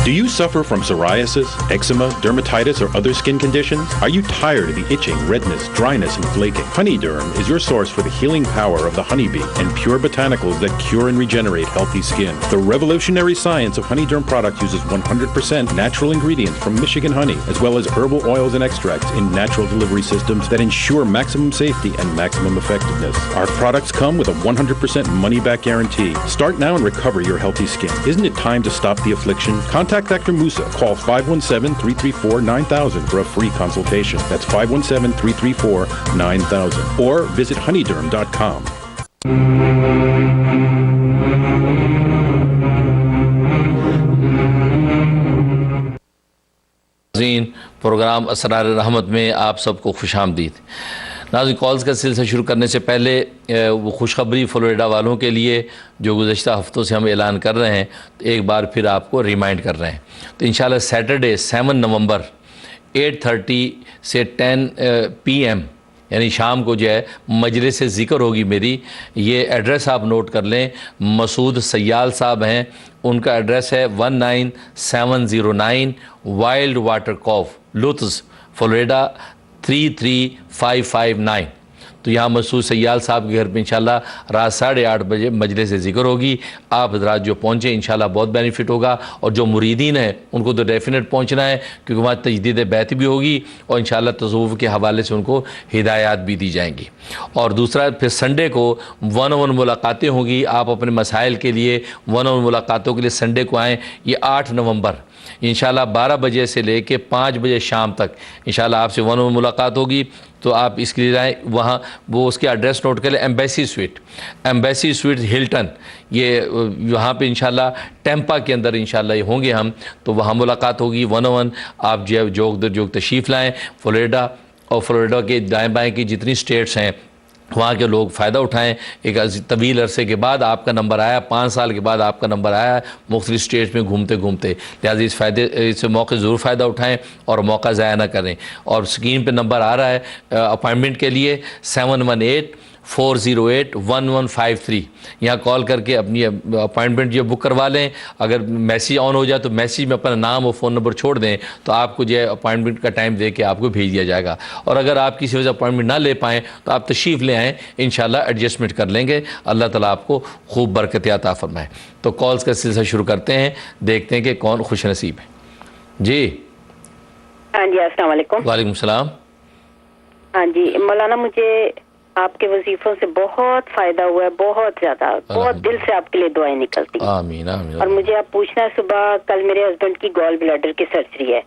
Do you suffer from psoriasis, eczema, dermatitis, or other skin conditions? Are you tired of the itching, redness, dryness, and flaking? Honeyderm is your source for the healing power of the honeybee and pure botanicals that cure and regenerate healthy skin. The revolutionary science of Honeyderm product uses 100% natural ingredients from Michigan honey, as well as herbal oils and extracts in natural delivery systems that ensure maximum safety and maximum effectiveness. Our products come with a 100% money-back guarantee. Start now and recover your healthy skin. Isn't it time to stop the affliction? Contact Dr. Musa. Call 517-334-9000 for a free consultation. That's 517-334-9000. Or visit honeyderm.com. Programme اسرار رحمت میں آپ سب کو خوش آمدید. ناظرین calls کا سلسلہ شروع کرنے سے پہلے وہ خوشخبری فلوریڈا والوں کے لیے جو گزشتہ ہفتوں سے ہم اعلان کر رہے ہیں ایک بار پھر آپ کو ریمائنڈ کر رہے ہیں. تو انشاءاللہ سیٹرڈے 7 نومبر 8:30 سے 10 PM یعنی شام کو جو ہے مجلس ذکر ہوگی میری. یہ ایڈریس آپ نوٹ کر لیں. مسعود سیال صاحب ہیں, ان کا ایڈریس ہے 19709 وائلڈ واٹر کوف لطز فلوریڈا 33559. تو یہاں مسعود سیال صاحب کے گھر پہ انشاءاللہ رات 8:30 بجے مجلس ذکر ہوگی. آپ حضرات جو پہنچیں انشاءاللہ بہت بینیفٹ ہوگا اور جو مریدین ہیں ان کو تو ڈیفینیٹ پہنچنا ہے کیونکہ وہاں تجدید بیعت بھی ہوگی اور انشاءاللہ تصوف کے حوالے سے ان کو ہدایات بھی دی جائیں گی. اور دوسرا پھر سنڈے کو 1-on-1 ملاقاتیں ہوں گی. آپ اپنے مسائل کے لیے 1-on-1 ملاقاتوں کے لیے سنڈے کو آئیں. یہ 8 نومبر انشاءاللہ 12 بجے سے لے کے 5 بجے شام تک انشاءاللہ آپ سے 1-on-1 ملاقات ہوگی. تو آپ اس کے لیے آئیں. وہاں وہ اس کے ایڈریس نوٹ کر لیں, ایمبیسی سویٹ ہلٹن. یہ وہاں پہ انشاءاللہ ٹیمپا کے اندر انشاءاللہ یہ ہوں گے ہم. تو وہاں ملاقات ہوگی 1-on-1. آپ جو ہے جوگ در جوگ تشریف لائیں. فلوریڈا اور فلوریڈا کے دائیں بائیں کی جتنی سٹیٹس ہیں وہاں کے لوگ فائدہ اٹھائیں. ایک طویل عرصے کے بعد آپ کا نمبر آیا, 5 سال کے بعد آپ کا نمبر آیا مختلف سٹیٹس میں گھومتے گھومتے. لہٰذا اس موقع ضرور فائدہ اٹھائیں اور موقع ضائع نہ کریں. اور اسکرین پہ نمبر آ رہا ہے اپائنٹمنٹ کے لیے 718-408-1153. یہاں کال کر کے اپنی اپائنٹمنٹ جو بک کروا لیں. اگر میسیج آن ہو جائے تو میسیج میں اپنا نام اور فون نمبر چھوڑ دیں تو آپ کو جو ہے اپائنٹمنٹ کا ٹائم دے کے آپ کو بھیج دیا جائے گا. اور اگر آپ کسی وجہ اپائنٹمنٹ نہ لے پائیں تو آپ تشریف لے آئیں, انشاءاللہ ایڈجسٹمنٹ کر لیں گے. اللہ تعالیٰ آپ کو خوب برکت عطا فرمائے. تو کالز کا سلسلہ شروع کرتے ہیں, دیکھتے ہیں کہ کون خوش نصیب ہے. جی ہاں جی السلام علیکم. وعلیکم السلام. ہاں جی مولانا مجھے آپ کے وظیفوں سے بہت فائدہ ہوا ہے، بہت زیادہ، بہت دل سے آپ کے لیے دعائیں نکلتی ہیں۔ آمین آمین۔ اور مجھے آپ پوچھنا ہے، صبح کل میرے ہسبینڈ کی گال بلیڈر کی سرجری ہے،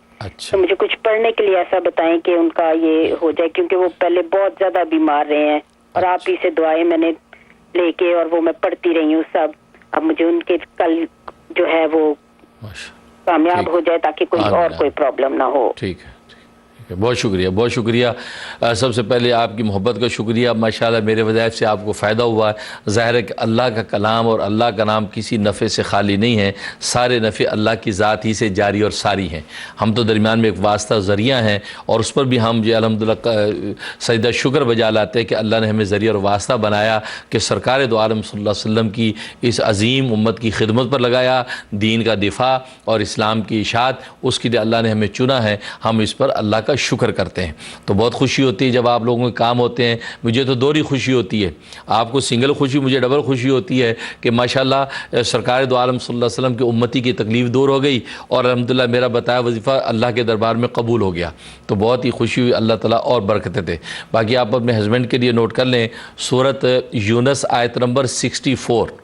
تو مجھے کچھ پڑھنے کے لیے ایسا بتائیں کہ ان کا یہ ہو جائے، کیونکہ وہ پہلے بہت زیادہ بیمار رہے ہیں، اور آپ ہی سے دعائیں میں نے لے کے اور وہ میں پڑھتی رہی ہوں سب، اب مجھے ان کے کل جو ہے وہ کامیاب ہو جائے تاکہ کوئی اور کوئی پرابلم نہ ہو۔ ٹھیک ہے، بہت شکریہ، بہت شکریہ۔ سب سے پہلے آپ کی محبت کا شکریہ، ماشاءاللہ میرے وظائف سے آپ کو فائدہ ہوا ہے۔ ظاہر ہے کہ اللہ کا کلام اور اللہ کا نام کسی نفع سے خالی نہیں ہے، سارے نفع اللہ کی ذات ہی سے جاری اور ساری ہیں، ہم تو درمیان میں ایک واسطہ ذریعہ ہیں، اور اس پر بھی ہم جو الحمدللہ سجدہ شکر بجا لاتے ہیں کہ اللہ نے ہمیں ذریعہ اور واسطہ بنایا کہ سرکار دو عالم صلی اللہ علیہ وسلم کی اس عظیم امت کی خدمت پر لگایا، دین کا دفاع اور اسلام کی اشاعت، اس کے لیے اللہ نے ہمیں چنا ہے، ہم اس پر اللہ کا شکر کرتے ہیں۔ تو بہت خوشی ہوتی ہے جب آپ لوگوں کے کام ہوتے ہیں، مجھے تو دوہری خوشی ہوتی ہے، آپ کو سنگل خوشی، مجھے ڈبل خوشی ہوتی ہے کہ ماشاءاللہ سرکار دو عالم صلی اللہ علیہ وسلم کی امتی کی تکلیف دور ہو گئی، اور الحمدللہ میرا بتایا وظیفہ اللہ کے دربار میں قبول ہو گیا، تو بہت ہی خوشی ہوئی، اللہ تعالیٰ اور برکتیں دے۔ باقی آپ اپنے ہسبینڈ کے لیے نوٹ کر لیں، سورۃ یونس آیت نمبر 64،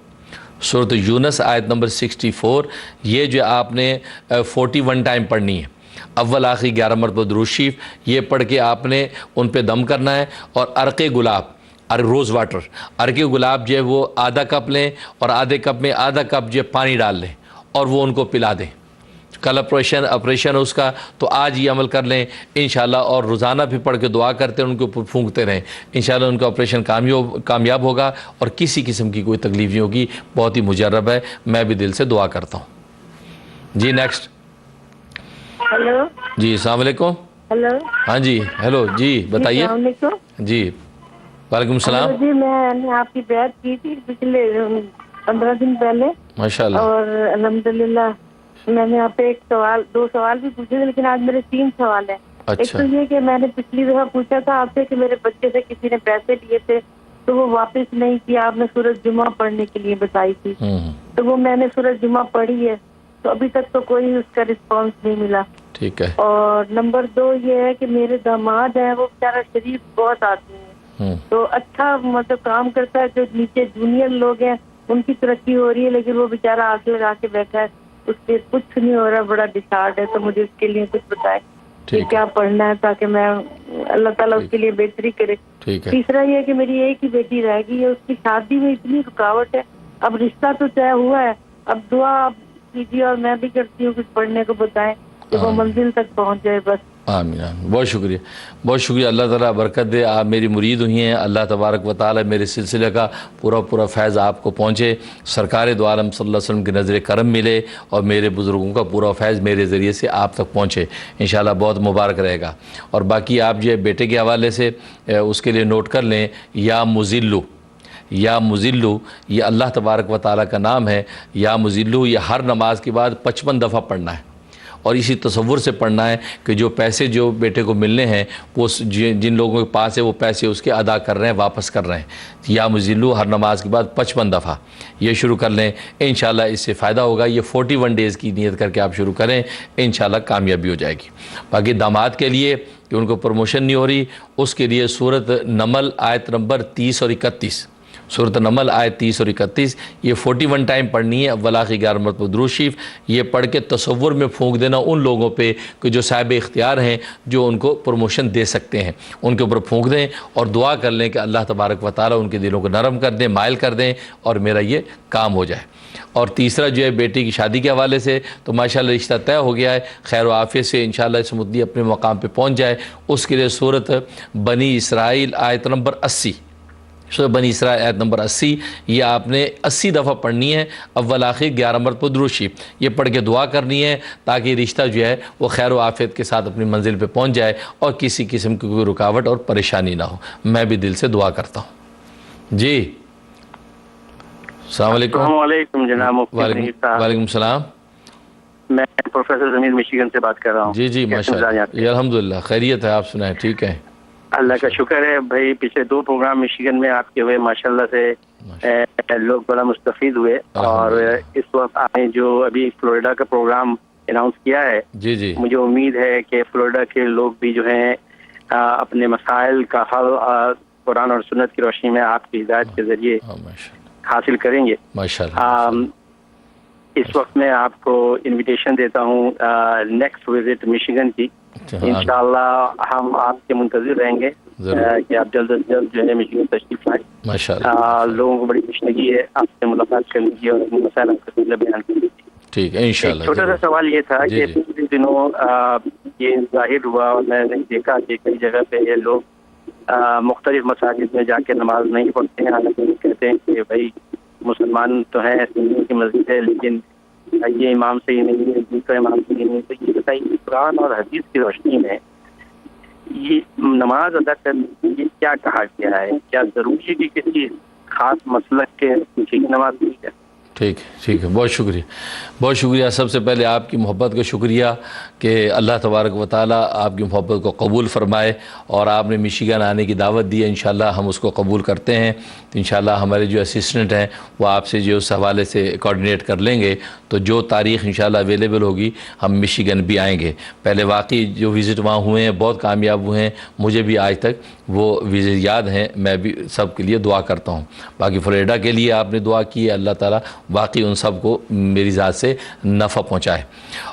سورۃ یونس آیت نمبر 64، یہ جو آپ نے 41 ٹائم پڑھنی ہے، اول آخری 11 مرتبہ درود شریف، یہ پڑھ کے آپ نے ان پہ دم کرنا ہے، اور عرق گلاب، روز واٹر، عرق گلاب جو ہے وہ آدھا کپ لیں، اور آدھے کپ میں آدھا کپ جو ہے پانی ڈال لیں، اور وہ ان کو پلا دیں۔ کل آپریشن اس کا، تو آج یہ عمل کر لیں انشاءاللہ، اور روزانہ بھی پڑھ کے دعا کرتے ہیں، ان کے اوپر پھونکتے رہیں، انشاءاللہ ان کا آپریشن کامیاب ہوگا، اور کسی قسم کی کوئی تکلیف نہیں ہوگی، بہت ہی مجرب ہے، میں بھی دل سے دعا کرتا ہوں۔ جی نیکسٹ۔ ہیلو جی السلام علیکم۔ ہیلو ہاں جی ہیلو، جی بتائیے۔ السلام علیکم۔ جی وعلیکم السلام۔ جی میں نے آپ کی بیعت کی تھی پچھلے 15 دن پہلے، ماشاءاللہ، اور الحمدللہ میں نے آپ ایک سوال، 2 سوال بھی پوچھے تھے، لیکن آج میرے 3 سوال ہیں۔ ایک تو یہ کہ میں نے پچھلی دفعہ پوچھا تھا آپ سے کہ میرے بچے سے کسی نے پیسے لیے تھے تو وہ واپس نہیں کیا، آپ نے سورۃ جمعہ پڑھنے کے لیے بتائی تھی، تو وہ میں نے سورۃ جمعہ پڑھی ہے، تو ابھی تک تو کوئی اس کا رسپانس نہیں ملا۔ ٹھیک ہے۔ اور نمبر 2 یہ ہے کہ میرے داماد ہیں، وہ بیچارہ شریف بہت آدمی ہیں، تو اچھا مطلب کام کرتا ہے، جو نیچے جونیئر لوگ ہیں ان کی ترقی ہو رہی ہے، لیکن وہ بیچارہ آگ لگا کے بیٹھا ہے، اس سے کچھ نہیں ہو رہا، بڑا ڈسہارڈ ہے، تو مجھے اس کے لیے کچھ بتائے کہ کیا پڑھنا ہے تاکہ میں اللہ تعالیٰ اس کے لیے بہتری کرے۔ تیسرا یہ ہے کہ میری ایک ہی بیٹی رہ گئی ہے، اس کی شادی میں اتنی رکاوٹ ہے، اب رشتہ تو طے ہوا ہے، اب دعا کیجیے، اور میں بھی کرتی ہوں کچھ پڑھنے کو بتائیں کہ وہ منزل تک پہنچ جائے بس۔ آمین آمین، بہت شکریہ، بہت شکریہ، اللہ تعالیٰ برکت دے، آپ میری مرید ہوئی ہیں، اللہ تبارک و تعالیٰ میرے سلسلے کا پورا فیض آپ کو پہنچے، سرکار دو عالم صلی اللہ علیہ وسلم کی نظر کرم ملے، اور میرے بزرگوں کا پورا فیض میرے ذریعے سے آپ تک پہنچے، انشاءاللہ بہت مبارک رہے گا۔ اور باقی آپ جو ہے بیٹے کے حوالے سے اس کے لیے نوٹ کر لیں، یا مذلو، یا مذلو، یہ اللہ تبارک و تعالیٰ کا نام ہے، یا مذلو، یہ ہر نماز کے بعد 55 دفعہ پڑھنا ہے، اور اسی تصور سے پڑھنا ہے کہ جو پیسے جو بیٹے کو ملنے ہیں وہ جن لوگوں کے پاس ہے وہ پیسے اس کے ادا کر رہے ہیں، واپس کر رہے ہیں، یا مذلو ہر نماز کے بعد 55 دفعہ یہ شروع کر لیں، انشاءاللہ اس سے فائدہ ہوگا۔ یہ 41 ڈیز کی نیت کر کے آپ شروع کریں، انشاءاللہ کامیابی ہو جائے گی۔ باقی داماد کے لیے کہ ان کو پروموشن نہیں ہو رہی، اس کے لیے سورۃ نمل آیت نمبر 30 اور 31، سورۃ نمل آیت 30 اور 31، یہ 41 ٹائم پڑھنی ہے، اول آخری 11 مرتبہ درود شریف، یہ پڑھ کے تصور میں پھونک دینا ان لوگوں پہ کہ جو صاحب اختیار ہیں، جو ان کو پروموشن دے سکتے ہیں، ان کے اوپر پھونک دیں، اور دعا کر لیں کہ اللہ تبارک و تعالیٰ ان کے دلوں کو نرم کر دیں، مائل کر دیں، اور میرا یہ کام ہو جائے۔ اور تیسرا جو ہے بیٹی کی شادی کے حوالے سے تو ماشاءاللہ رشتہ طے ہو گیا ہے، خیر و عافیت سے انشاءاللہ اس مدعی اپنے مقام پہ پہنچ جائے، اس کے لیے سورۃ بنی اسرائیل آیت نمبر 80، سورۃ بنی اسرائیل آیت نمبر 80، یہ آپ نے 80 دفعہ پڑھنی ہے، اول آخر 11 مرتبہ درود شریف، یہ پڑھ کے دعا کرنی ہے تاکہ یہ رشتہ جو ہے وہ خیر و عافیت کے ساتھ اپنی منزل پہ پہنچ جائے، اور کسی قسم کی کوئی رکاوٹ اور پریشانی نہ ہو، میں بھی دل سے دعا کرتا ہوں۔ جی السلام علیکم۔ السلام علیکم جناب مفتی۔ وعلیکم السلام، میں پروفیسر ضمیر مشیگن سے بات کر رہا ہوں۔ جی ماشاءاللہ، الحمدللہ خیریت ہے، آپ سنائیں؟ ٹھیک ہے، اللہ کا شکر ہے بھائی، پچھلے 2 پروگرام مشیگن میں آپ کے ہوئے، ماشاءاللہ سے لوگ بڑا مستفید ہوئے، اور اس وقت آپ نے جو ابھی فلوریڈا کا پروگرام اناؤنس کیا ہے، جی مجھے امید ہے کہ فلوریڈا کے لوگ بھی جو ہیں اپنے مسائل کا حل قرآن اور سنت کی روشنی میں آپ کی ہدایت کے ذریعے حاصل کریں گے ماشاءاللہ۔ اس وقت میں آپ کو انویٹیشن دیتا ہوں نیکسٹ وزٹ میشیگن کی، انشاءاللہ ہم آپ کے منتظر رہیں گے کہ آپ جلد از جلد جو ہے میشیگن تشریف لائیں۔ لوگوں کو بڑی خوشنگی ہے آپ سے ملاقات کرنے کی اور اپنے مسائل آپ کے سامنے بیان کرنے کی۔ ٹھیک ہے انشاءاللہ۔ چھوٹا سا سوال یہ تھا کہ پچھلے دنوں یہ ظاہر ہوا اور میں نے دیکھا کہ کئی جگہ پہ یہ لوگ مختلف مساجد میں جا کے نماز نہیں پڑھتے ہیں، حالانکہ کہتے ہیں کہ بھائی مسلمان تو ہیں، سنیوں کی مسجد ہے، لیکن یہ امام صحیح نہیں ہے، دوسرا امام صحیح نہیں ہے۔ تو یہ بتائیے قرآن اور حدیث کی روشنی میں یہ نماز ادا کرنے کے لیے کیا کہا گیا ہے؟ کیا ضروری ہے کہ کسی خاص مسلک کے پیچھے کی نماز پڑھی جائے؟ ٹھیک ہے، بہت شکریہ، بہت شکریہ۔ سب سے پہلے آپ کی محبت کا شکریہ کہ اللہ تبارک و تعالیٰ آپ کی محبت کو قبول فرمائے، اور آپ نے میشیگن آنے کی دعوت دی ہے، انشاءاللہ ہم اس کو قبول کرتے ہیں۔ تو انشاءاللہ ہمارے جو اسسٹنٹ ہیں وہ آپ سے جو اس حوالے سے کوآرڈینیٹ کر لیں گے، تو جو تاریخ انشاءاللہ اویلیبل ہوگی ہم میشیگن بھی آئیں گے۔ پہلے واقعی جو وزٹ وہاں ہوئے ہیں بہت کامیاب ہوئے ہیں، مجھے بھی آج تک وہ وزٹ یاد ہیں، میں بھی سب کے لیے دعا کرتا ہوں۔ باقی فلوریڈا کے لیے آپ نے دعا کی ہے، اللہ تعالیٰ باقی ان سب کو میری ذات سے نفع پہنچائے۔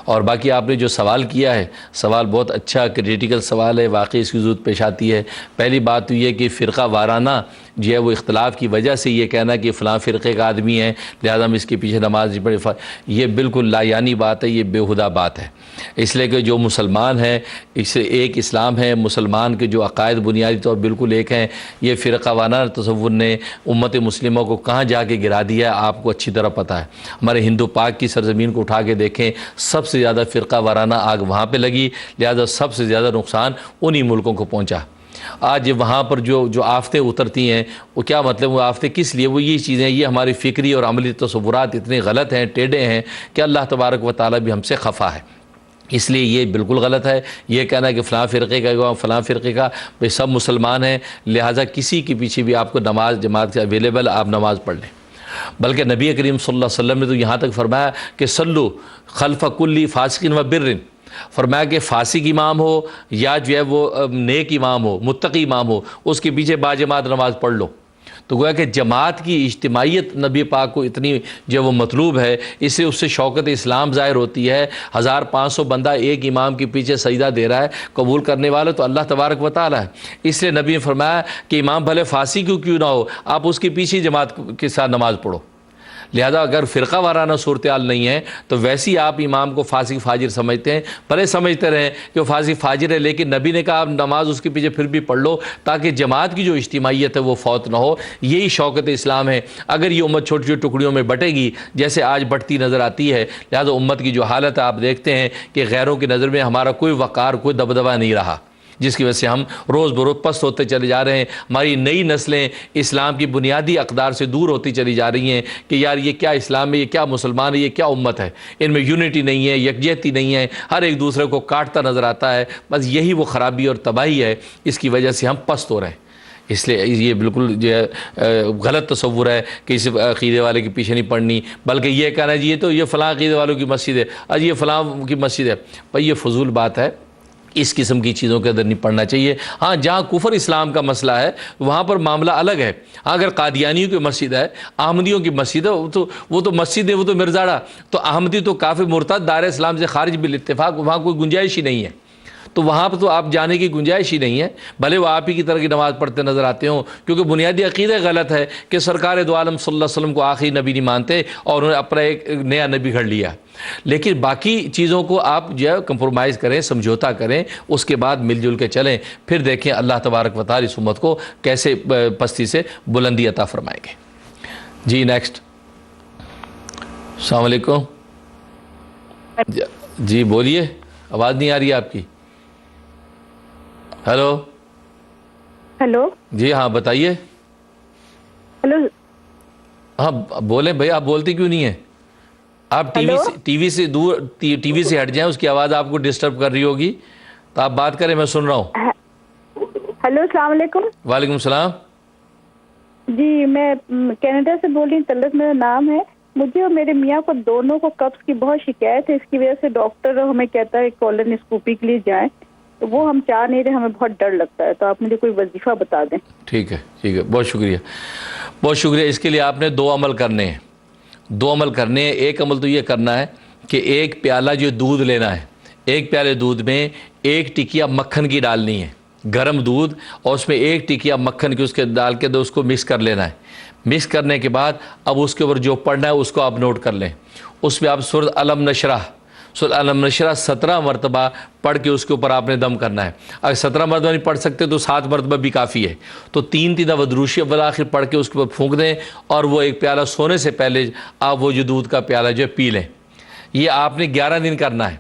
اور باقی آپ نے جو سوال کیا ہے، سوال بہت اچھا کریٹیکل سوال ہے، واقعی اس کی ضرورت پیش آتی ہے۔ پہلی بات تو یہ کہ فرقہ وارانہ جو ہے وہ اختلاف کی وجہ سے یہ کہنا کہ فلاں فرقے کا آدمی ہے لہذا ہم اس کے پیچھے نماز نہیں پڑھے، یہ بالکل لا یعنی بات ہے، یہ بےہودہ بات ہے۔ اس لیے کہ جو مسلمان ہیں، اس ایک اسلام ہے، مسلمان کے جو عقائد بنیادی طور بالکل ایک ہیں۔ یہ فرقہ وارانہ تصور نے امت مسلمہ کو کہاں جا کے گرا دیا ہے آپ کو اچھی طرح پتہ ہے۔ ہمارے ہندو پاک کی سرزمین کو اٹھا کے دیکھیں، سب سے زیادہ فرقہ وارانہ آگ وہاں پہ لگی، لہذا سب سے زیادہ نقصان انہی ملکوں کو پہنچا۔ آج وہاں پر جو آفتیں اترتی ہیں، وہ کیا مطلب، وہ آفتیں کس لیے، وہ یہ چیزیں، یہ ہماری فکری اور عملی تصورات اتنے غلط ہیں، ٹیڑھے ہیں کہ اللہ تبارک و تعالیٰ بھی ہم سے خفا ہے۔ اس لیے یہ بالکل غلط ہے یہ کہنا کہ فلاں فرقے کا فلاں فرقے کا، بھئی سب مسلمان ہیں لہٰذا کسی کے پیچھے بھی آپ کو نماز جماعت سے اویلیبل، آپ نماز پڑھ لیں۔ بلکہ نبی کریم صلی اللہ علیہ وسلم نے تو یہاں تک فرمایا کہ صلو خلف کل فاسق و بر، فرمایا کہ فاسق امام ہو یا جو ہے وہ نیک امام ہو، متقی امام ہو، اس کے پیچھے باجماعت نماز پڑھ لو۔ تو گویا کہ جماعت کی اجتماعیت نبی پاک کو اتنی جو وہ مطلوب ہے، اس سے اس سے شوکت اسلام ظاہر ہوتی ہے۔ 1500 بندہ ایک امام کے پیچھے سجدہ دے رہا ہے، قبول کرنے والا تو اللہ تبارک و تعالیٰ ہے۔ اس لیے نبی نے فرمایا کہ امام بھلے فاسق کیوں نہ ہو، آپ اس کے پیچھے جماعت کے ساتھ نماز پڑھو۔ لہذا اگر فرقہ وارانہ صورتحال نہیں ہے تو ویسی آپ امام کو فاسق فاجر سمجھتے ہیں، بھلے سمجھتے رہیں کہ وہ فاسق فاجر ہے، لیکن نبی نے کہا آپ نماز اس کے پیچھے پھر بھی پڑھ لو تاکہ جماعت کی جو اجتماعیت ہے وہ فوت نہ ہو۔ یہی شوکت اسلام ہے۔ اگر یہ امت چھوٹی چھوٹی ٹکڑیوں میں بٹے گی جیسے آج بٹتی نظر آتی ہے، لہذا امت کی جو حالت ہے آپ دیکھتے ہیں کہ غیروں کی نظر میں ہمارا کوئی وقار، کوئی دبدبہ نہیں رہا، جس کی وجہ سے ہم روز بروز پست ہوتے چلے جا رہے ہیں۔ ہماری نئی نسلیں اسلام کی بنیادی اقدار سے دور ہوتی چلی جا رہی ہیں کہ یار یہ کیا اسلام ہے، یہ کیا مسلمان ہے، یہ کیا امت ہے، ان میں یونٹی نہیں ہے، یکجہتی نہیں ہے، ہر ایک دوسرے کو کاٹتا نظر آتا ہے۔ بس یہی وہ خرابی اور تباہی ہے، اس کی وجہ سے ہم پست ہو رہے ہیں۔ اس لیے یہ بالکل جو ہے غلط تصور ہے کہ اس عقیدے والے کے پیچھے نہیں پڑھنی، بلکہ یہ کہنا جی یہ تو یہ فلاں عقیدے والوں کی مسجد ہے، آج یہ فلاں کی مسجد ہے، بھائی یہ فضول بات ہے۔ اس قسم کی چیزوں کے اندر نہیں پڑھنا چاہیے۔ ہاں جہاں کفر اسلام کا مسئلہ ہے وہاں پر معاملہ الگ ہے۔ اگر قادیانیوں کی مسجد ہے، احمدیوں کی مسجد ہے، وہ تو مسجد ہے، وہ تو مرزاڑا، تو احمدی تو کافی مرتد، دائرہ اسلام سے خارج بالاتفاق، وہاں کوئی گنجائش ہی نہیں ہے، تو وہاں پہ تو آپ جانے کی گنجائش ہی نہیں ہے، بھلے وہ آپ ہی کی طرح کی نماز پڑھتے نظر آتے ہوں، کیونکہ بنیادی عقیدہ غلط ہے کہ سرکار دو عالم صلی اللہ علیہ وسلم کو آخری نبی نہیں مانتے اور انہوں نے اپنا ایک نیا نبی گھڑ لیا۔ لیکن باقی چیزوں کو آپ جو ہے کمپرومائز کریں، سمجھوتا کریں، اس کے بعد مل جل کے چلیں، پھر دیکھیں اللہ تبارک و تعالی اس امت کو کیسے پستی سے بلندی عطا فرمائیں گے۔ جی نیکسٹ۔ السلام علیکم۔ جی بولیے، آواز نہیں آ رہی ہے آپ کی۔ ہیلو ہیلو جی ہاں بتائیے۔ ہیلو ہاں بولیں بھائی، آپ بولتے کیوں نہیں ہیں؟ آپ ٹی وی سے دور، ٹی وی سے ہٹ جائیں، اس کی آواز آپ کو ڈسٹرب کر رہی ہوگی، تو آپ بات کریں، میں سن رہا ہوں۔ ہیلو السلام علیکم۔ وعلیکم السلام۔ جی میں کینیڈا سے بول رہی ہوں، طلعت میرا نام ہے۔ مجھے اور میرے میاں کو دونوں کو قبض کی بہت شکایت ہے، اس کی وجہ سے ڈاکٹر ہمیں کہتا ہے کولونوسکوپی کے لیے جائیں۔ تو وہ ہم چاہ نہیں رہے, ہمیں بہت ڈر لگتا ہے, تو آپ مجھے کوئی وظیفہ بتا دیں. ٹھیک ہے, بہت شکریہ, بہت شکریہ. اس کے لیے آپ نے 2 عمل کرنے ہیں, 2 عمل کرنے ہیں. ایک عمل تو یہ کرنا ہے کہ ایک پیالہ جو دودھ لینا ہے, ایک پیالے دودھ میں 1 ٹکیا مکھن کی ڈالنی ہے, گرم دودھ, اور اس میں 1 ٹکیا مکھن کی اس کے ڈال کے اس کو مکس کر لینا ہے. مکس کرنے کے بعد اب اس کے اوپر جو پڑھنا ہے اس کو آپ نوٹ کر لیں. اس میں آپ سورۃ علم نشرح 17 مرتبہ پڑھ کے اس کے اوپر آپ نے دم کرنا ہے. اگر 17 مرتبہ نہیں پڑھ سکتے تو 7 مرتبہ بھی کافی ہے. تو 3 دفعہ درود شریف بالآخر پڑھ کے اس کے اوپر پھونک دیں, اور وہ ایک پیالہ سونے سے پہلے آپ وہ جو دودھ کا پیالہ جو ہے پی لیں. یہ آپ نے 11 دن کرنا ہے.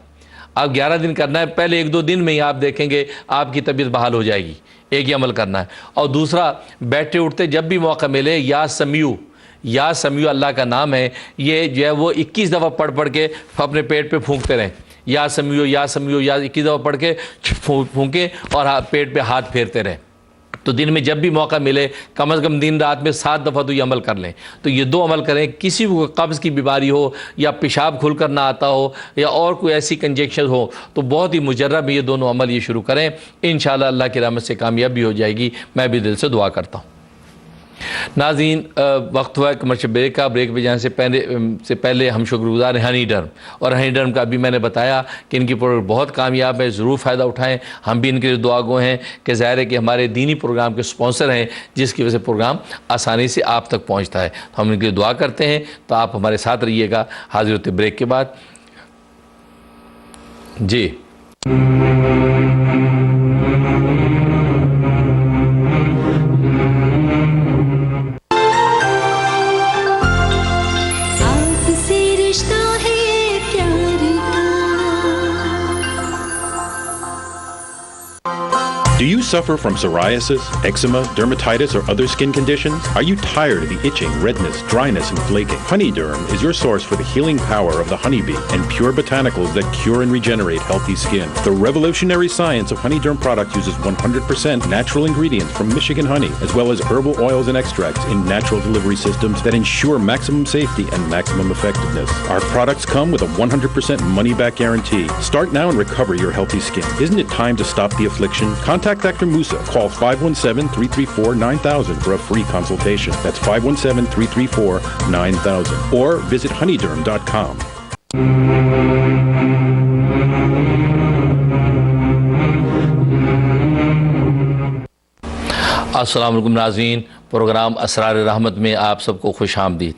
آپ 11 دن کرنا ہے. پہلے 1-2 دن میں ہی آپ دیکھیں گے آپ کی طبیعت بحال ہو جائے گی. ایک یہ عمل کرنا ہے. اور دوسرا, بیٹھے اٹھتے جب بھی موقع ملے یا سمیع اللہ کا نام ہے, یہ جو ہے وہ 21 دفعہ پڑھ کے اپنے پیٹ پہ پھونکتے رہیں. یا سمیع 21 دفعہ پڑھ کے پھونکیں اور پیٹ پہ ہاتھ پھیرتے رہیں. تو دن میں جب بھی موقع ملے کم از کم دن رات میں 7 دفعہ تو یہ عمل کر لیں. تو یہ 2 عمل کریں. کسی کو قبض کی بیماری ہو یا پیشاب کھل کر نہ آتا ہو یا اور کوئی ایسی کنجیکشن ہو تو بہت ہی مجرب یہ دونوں عمل یہ شروع کریں. انشاءاللہ اللہ کی رحمت سے کامیابی ہو جائے گی. میں بھی دل سے دعا کرتا ہوں. ناظرین, وقت ہوا ہے کمرشل بریک کا. بریک پہ جانے سے پہلے ہم شکر گزار ہیں ہنی ڈرم, اور ہنی ڈرم کا ابھی میں نے بتایا کہ ان کی پروڈکٹ بہت کامیاب ہے, ضرور فائدہ اٹھائیں. ہم بھی ان کے لیے دعا گو ہیں کہ ظاہر ہے کہ ہمارے دینی پروگرام کے سپانسر ہیں, جس کی وجہ سے پروگرام آسانی سے آپ تک پہنچتا ہے. تو ہم ان کے لیے دعا کرتے ہیں. تو آپ ہمارے ساتھ رہیے گا. حاضر ہوتے بریک کے بعد. جی Do you suffer from psoriasis, eczema, dermatitis, or other skin conditions? Are you tired of the itching, redness, dryness, and flaking? HoneyDerm is your source for the healing power of the honeybee and pure botanicals that cure and regenerate healthy skin. The revolutionary science of HoneyDerm products uses 100% natural ingredients from Michigan honey, as well as herbal oils and extracts in natural delivery systems that ensure maximum safety and maximum effectiveness. Our products come with a 100% money-back guarantee. Start now and recover your healthy skin. Isn't it time to stop the affliction? Contact Dr. Musa. Call 517-334-9000 for a free consultation. That's 517-334-9000. Or visit honeyderm.com. السلام علیکم ناظرین, programme اسرار رحمت میں آپ سب کو خوش آمدید.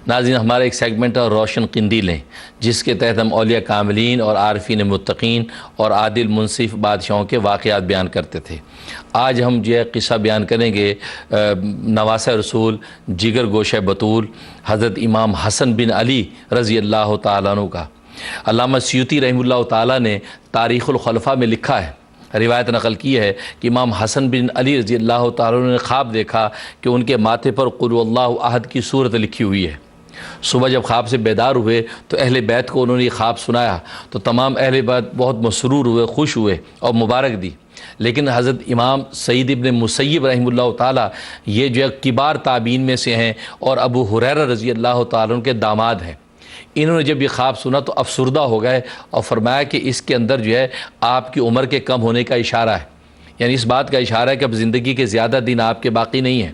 ناظرین, ہمارا ایک سیگمنٹ ہے روشن قندیلیں, جس کے تحت ہم اولیاء کاملین اور عارفین متقین اور عادل منصف بادشاہوں کے واقعات بیان کرتے تھے. آج ہم جو ہے قصہ بیان کریں گے نواسہ رسول, جگر گوشہ بطول, حضرت امام حسن بن علی رضی اللہ تعالیٰ عنہ کا. علامہ سیوطی رحمہ اللہ تعالیٰ نے تاریخ الخلفاء میں لکھا ہے, روایت نقل کی ہے کہ امام حسن بن علی رضی اللہ تعالیٰ عنہ نے خواب دیکھا کہ ان کے ماتھے پر قل اللہ احد کی صورت لکھی ہوئی ہے. صبح جب خواب سے بیدار ہوئے تو اہل بیت کو انہوں نے یہ خواب سنایا تو تمام اہل بیت بہت مسرور ہوئے, خوش ہوئے اور مبارک دی. لیکن حضرت امام سعید ابن مسیب رحمہ اللہ تعالیٰ یہ جو ہے کبار تابعین میں سے ہیں اور ابو ہریرہ رضی اللہ تعالیٰ عنہ کے داماد ہیں. انہوں نے جب یہ خواب سنا تو افسردہ ہو گئے اور فرمایا کہ اس کے اندر جو ہے آپ کی عمر کے کم ہونے کا اشارہ ہے, یعنی اس بات کا اشارہ ہے کہ اب زندگی کے زیادہ دن آپ کے باقی نہیں ہیں.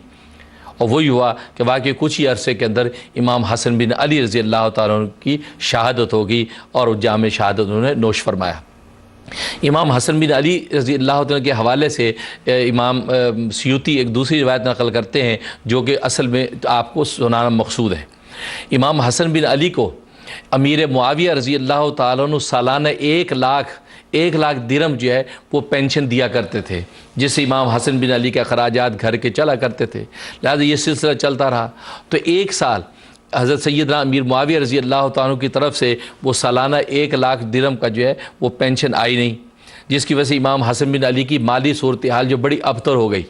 اور وہی ہوا کہ واقعی کچھ ہی عرصے کے اندر امام حسن بن علی رضی اللہ تعالیٰ عنہ کی شہادت ہوگی اور جام شہادت انہوں نے نوش فرمایا. امام حسن بن علی رضی اللہ تعالیٰ کے حوالے سے امام سیوطی ایک دوسری روایت نقل کرتے ہیں جو کہ اصل میں آپ کو سنانا مقصود ہے. امام حسن بن علی کو امیر معاویہ رضی اللہ تعالیٰ عنہ سالانہ 1 لاکھ درہم جو ہے وہ پینشن دیا کرتے تھے, جس سے امام حسن بن علی کے اخراجات گھر کے چلا کرتے تھے. لہذا یہ سلسلہ چلتا رہا. تو 1 سال حضرت سیدنا امیر معاویہ رضی اللہ تعالیٰ عنہ کی طرف سے وہ سالانہ 1 لاکھ درہم کا جو ہے وہ پینشن آئی نہیں, جس کی وجہ سے امام حسن بن علی کی مالی صورتحال جو بڑی ابتر ہو گئی,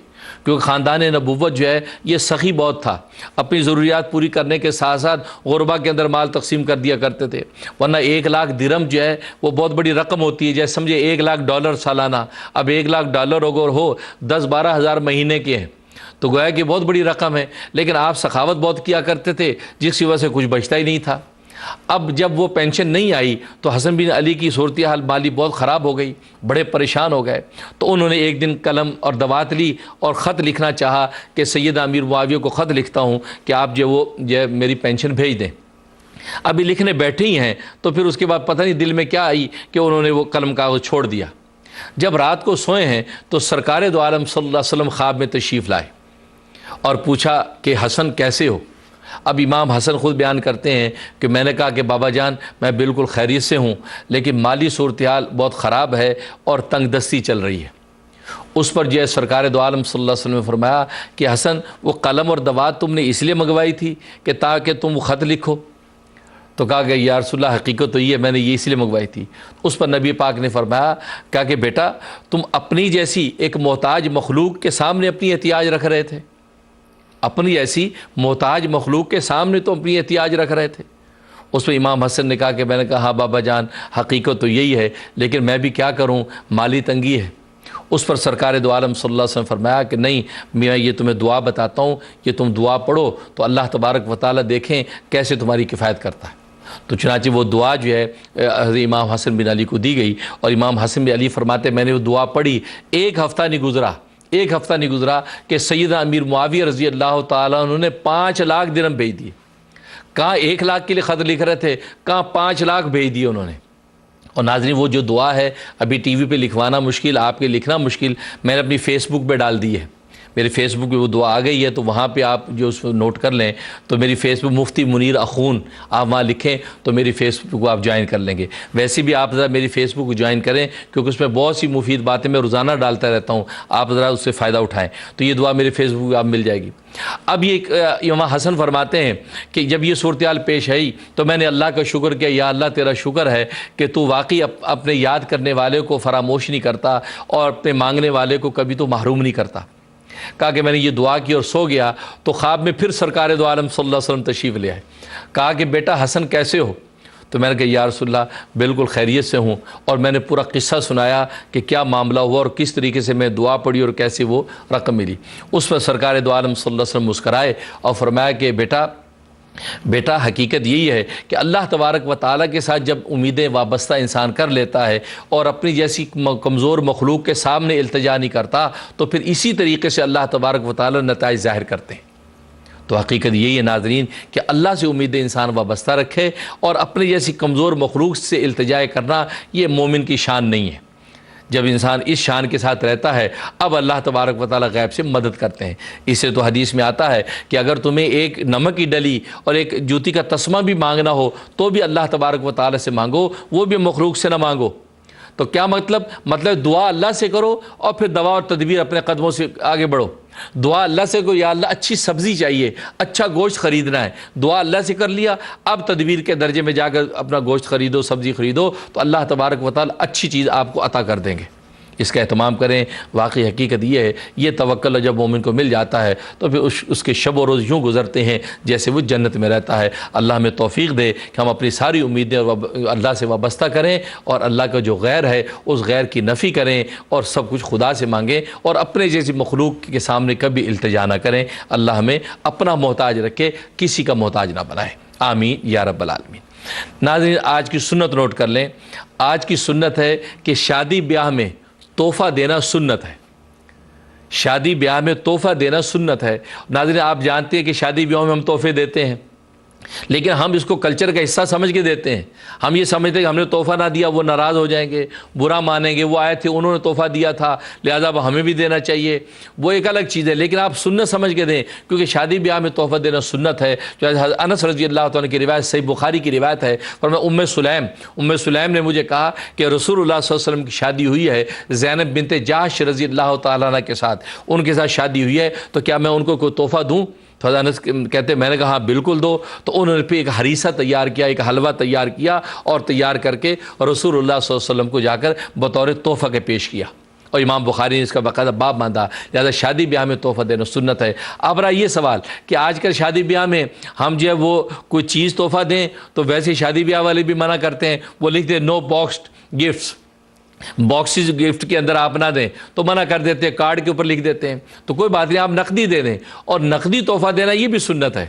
کیونکہ خاندان نبوت جو ہے یہ سخی بہت تھا, اپنی ضروریات پوری کرنے کے ساتھ ساتھ غربا کے اندر مال تقسیم کر دیا کرتے تھے. ورنہ 1 لاکھ درہم جو ہے وہ بہت بڑی رقم ہوتی ہے, جیسے سمجھے $1 لاکھ سالانہ. اب $1 لاکھ اگر ہو 10-12 ہزار مہینے کے ہیں تو گویا کہ بہت بڑی رقم ہے. لیکن آپ سخاوت بہت کیا کرتے تھے جس کی وجہ سے کچھ بچتا ہی نہیں تھا. اب جب وہ پینشن نہیں آئی تو حسن بن علی کی صورتحال مالی بہت خراب ہو گئی، بڑے پریشان ہو گئے، تو انہوں نے ایک دن قلم اور دوات لی اور خط لکھنا چاہا کہ سیدنا امیر معاویہ کو خط لکھتا ہوں کہ آپ جو میری پینشن بھیج دیں۔ ابھی لکھنے بیٹھے ہی ہیں تو پھر اس کے بعد پتہ نہیں دل میں کیا آئی کہ انہوں نے وہ قلم کاغذ چھوڑ دیا۔ جب رات کو سوئے ہیں تو سرکار دو عالم صلی اللہ علیہ وسلم خواب میں تشریف لائے اور پوچھا کہ حسن کیسے ہو؟ اب امام حسن خود بیان کرتے ہیں کہ میں نے کہا کہ بابا جان میں بالکل خیریت سے ہوں، لیکن مالی صورتحال بہت خراب ہے اور تنگ دستی چل رہی ہے۔ اس پر جو ہے سرکار دو عالم صلی اللہ علیہ وسلم نے فرمایا کہ حسن وہ قلم اور دوات تم نے اس لیے منگوائی تھی کہ تاکہ تم وہ خط لکھو؟ تو کہا کہ یا رسول اللہ حقیقت تو یہ میں نے یہ اس لیے منگوائی تھی۔ اس پر نبی پاک نے فرمایا کہا کہ بیٹا تم اپنی جیسی ایک محتاج مخلوق کے سامنے اپنی احتیاج رکھ رہے تھے، اپنی ایسی محتاج مخلوق کے سامنے تو اپنی احتیاج رکھ رہے تھے۔ اس پہ امام حسن نے کہا کہ میں نے کہا ہاں بابا جان حقیقت تو یہی ہے، لیکن میں بھی کیا کروں، مالی تنگی ہے۔ اس پر سرکار دو عالم صلی اللہ علیہ وسلم فرمایا کہ نہیں، میں یہ تمہیں دعا بتاتا ہوں، یہ تم دعا پڑھو تو اللہ تبارک و تعالیٰ دیکھیں کیسے تمہاری کفایت کرتا ہے۔ تو چنانچہ وہ دعا جو ہے حضرت امام حسن بن علی کو دی گئی، اور امام حسن بن علی فرماتے میں نے وہ دعا پڑھی، ایک ہفتہ نہیں گزرا کہ سیدنا امیر معاویہ رضی اللہ تعالیٰ عنہ نے 5 لاکھ درہم بھیج دیے۔ کہاں 1 لاکھ کے لیے خط لکھ رہے تھے، کہاں 5 لاکھ بھیج دیے انہوں نے۔ اور ناظرین وہ جو دعا ہے ابھی ٹی وی پہ لکھوانا مشکل، آپ کے لکھنا مشکل، میں نے اپنی فیس بک پہ ڈال دی ہے، میرے فیس بک پہ وہ دعا آ گئی ہے، تو وہاں پہ آپ جو اس کو نوٹ کر لیں تو میری فیس بک مفتی منیر اخون آپ وہاں لکھیں تو میری فیس بک کو آپ جوائن کر لیں گے۔ ویسے بھی آپ ذرا میری فیس بک کو جوائن کریں کیونکہ اس میں بہت سی مفید باتیں میں روزانہ ڈالتا رہتا ہوں، آپ ذرا اس سے فائدہ اٹھائیں۔ تو یہ دعا میرے فیس بک پہ آپ مل جائے گی۔ اب یہ امام حسن فرماتے ہیں کہ جب یہ صورتحال پیش آئی تو میں نے اللہ کا شکر کیا، یا اللہ تیرا شکر ہے کہ تو واقعی اپنے یاد کرنے والے کو فراموش نہیں کرتا اور اپنے مانگنے والے کو کبھی تو محروم نہیں کرتا۔ کہا کہ میں نے یہ دعا کی اور سو گیا تو خواب میں پھر سرکار دو عالم صلی اللہ علیہ وسلم تشریف لے آئے۔ کہا کہ بیٹا حسن کیسے ہو؟ تو میں نے کہا یا رسول اللہ بالکل خیریت سے ہوں، اور میں نے پورا قصہ سنایا کہ کیا معاملہ ہوا اور کس طریقے سے میں دعا پڑھی اور کیسے وہ رقم ملی۔ اس پر سرکار دو عالم صلی اللہ علیہ وسلم مسکرائے اور فرمایا کہ بیٹا حقیقت یہی ہے کہ اللہ تبارک و تعالیٰ کے ساتھ جب امیدیں وابستہ انسان کر لیتا ہے اور اپنی جیسی کمزور مخلوق کے سامنے التجا نہیں کرتا تو پھر اسی طریقے سے اللہ تبارک و تعالیٰ نتائج ظاہر کرتے ہیں۔ تو حقیقت یہی ہے ناظرین کہ اللہ سے امیدیں انسان وابستہ رکھے، اور اپنے جیسی کمزور مخلوق سے التجا کرنا یہ مومن کی شان نہیں ہے۔ جب انسان اس شان کے ساتھ رہتا ہے اب اللہ تبارک و تعالیٰ غیب سے مدد کرتے ہیں۔ اس سے تو حدیث میں آتا ہے کہ اگر تمہیں ایک نمک کی ڈلی اور ایک جوتی کا تسمہ بھی مانگنا ہو تو بھی اللہ تبارک و تعالیٰ سے مانگو، وہ بھی مخلوق سے نہ مانگو۔ تو کیا مطلب دعا اللہ سے کرو اور پھر دوا اور تدبیر اپنے قدموں سے آگے بڑھو۔ دعا اللہ سے کرو، یا اللہ اچھی سبزی چاہیے، اچھا گوشت خریدنا ہے، دعا اللہ سے کر لیا، اب تدبیر کے درجے میں جا کر اپنا گوشت خریدو، سبزی خریدو، تو اللہ تبارک و تعالی اچھی چیز آپ کو عطا کر دیں گے۔ اس کا اہتمام کریں۔ واقعی حقیقت یہ ہے، یہ توکل جب مومن کو مل جاتا ہے تو پھر اس کے شب و روز یوں گزرتے ہیں جیسے وہ جنت میں رہتا ہے۔ اللہ ہمیں توفیق دے کہ ہم اپنی ساری امیدیں اللہ سے وابستہ کریں اور اللہ کا جو غیر ہے اس غیر کی نفی کریں اور سب کچھ خدا سے مانگیں اور اپنے جیسی مخلوق کے سامنے کبھی التجا نہ کریں۔ اللہ ہمیں اپنا محتاج رکھے، کسی کا محتاج نہ بنائے، آمین یا رب العالمین۔ ناظرین آج کی سنت نوٹ کر لیں۔ آج کی سنت ہے کہ شادی بیاہ میں تحفہ دینا سنت ہے۔ شادی بیاہ میں تحفہ دینا سنت ہے۔ ناظرین آپ جانتے ہیں کہ شادی بیاہ میں ہم تحفے دیتے ہیں، لیکن ہم اس کو کلچر کا حصہ سمجھ کے دیتے ہیں۔ ہم یہ سمجھتے ہیں کہ ہم نے تحفہ نہ دیا وہ ناراض ہو جائیں گے، برا مانیں گے، وہ آئے تھے انہوں نے تحفہ دیا تھا لہذا اب ہمیں بھی دینا چاہیے، وہ ایک الگ چیز ہے۔ لیکن آپ سنت سمجھ کے دیں، کیونکہ شادی بیاہ میں تحفہ دینا سنت ہے۔ جو انس رضی اللہ تعالیٰ کی روایت صحیح بخاری کی روایت ہے، فرمایا ام سلیم نے مجھے کہا کہ رسول اللہ صلی اللہ علیہ وسلم کی شادی ہوئی ہے زینب بنت جاش رضی اللہ تعالیٰ عنہ کے ساتھ، ان کے ساتھ شادی ہوئی ہے، تو کیا میں ان کو کوئی تحفہ دوں؟ تو انس کہتے ہیں میں نے کہا ہاں بالکل دو۔ تو انہوں نے پھر ایک ہریسہ تیار کیا، ایک حلوہ تیار کیا اور تیار کر کے رسول اللہ صلی اللہ علیہ وسلم کو جا کر بطور تحفہ کے پیش کیا، اور امام بخاری نے اس کا باقاعدہ باب باندھا، لہٰذا شادی بیاہ میں تحفہ دینا سنت ہے۔ اب رہا یہ سوال کہ آج کل شادی بیاہ میں ہم جو ہے وہ کوئی چیز تحفہ دیں تو ویسے شادی بیاہ والے بھی منع کرتے ہیں، وہ لکھتے ہیں نو باکسڈ گفٹس، باکسز گفٹ کے اندر آپ نہ دیں، تو منع کر دیتے ہیں، کارڈ کے اوپر لکھ دیتے ہیں۔ تو کوئی بات نہیں، آپ نقدی دے دیں، اور نقدی تحفہ دینا یہ بھی سنت ہے۔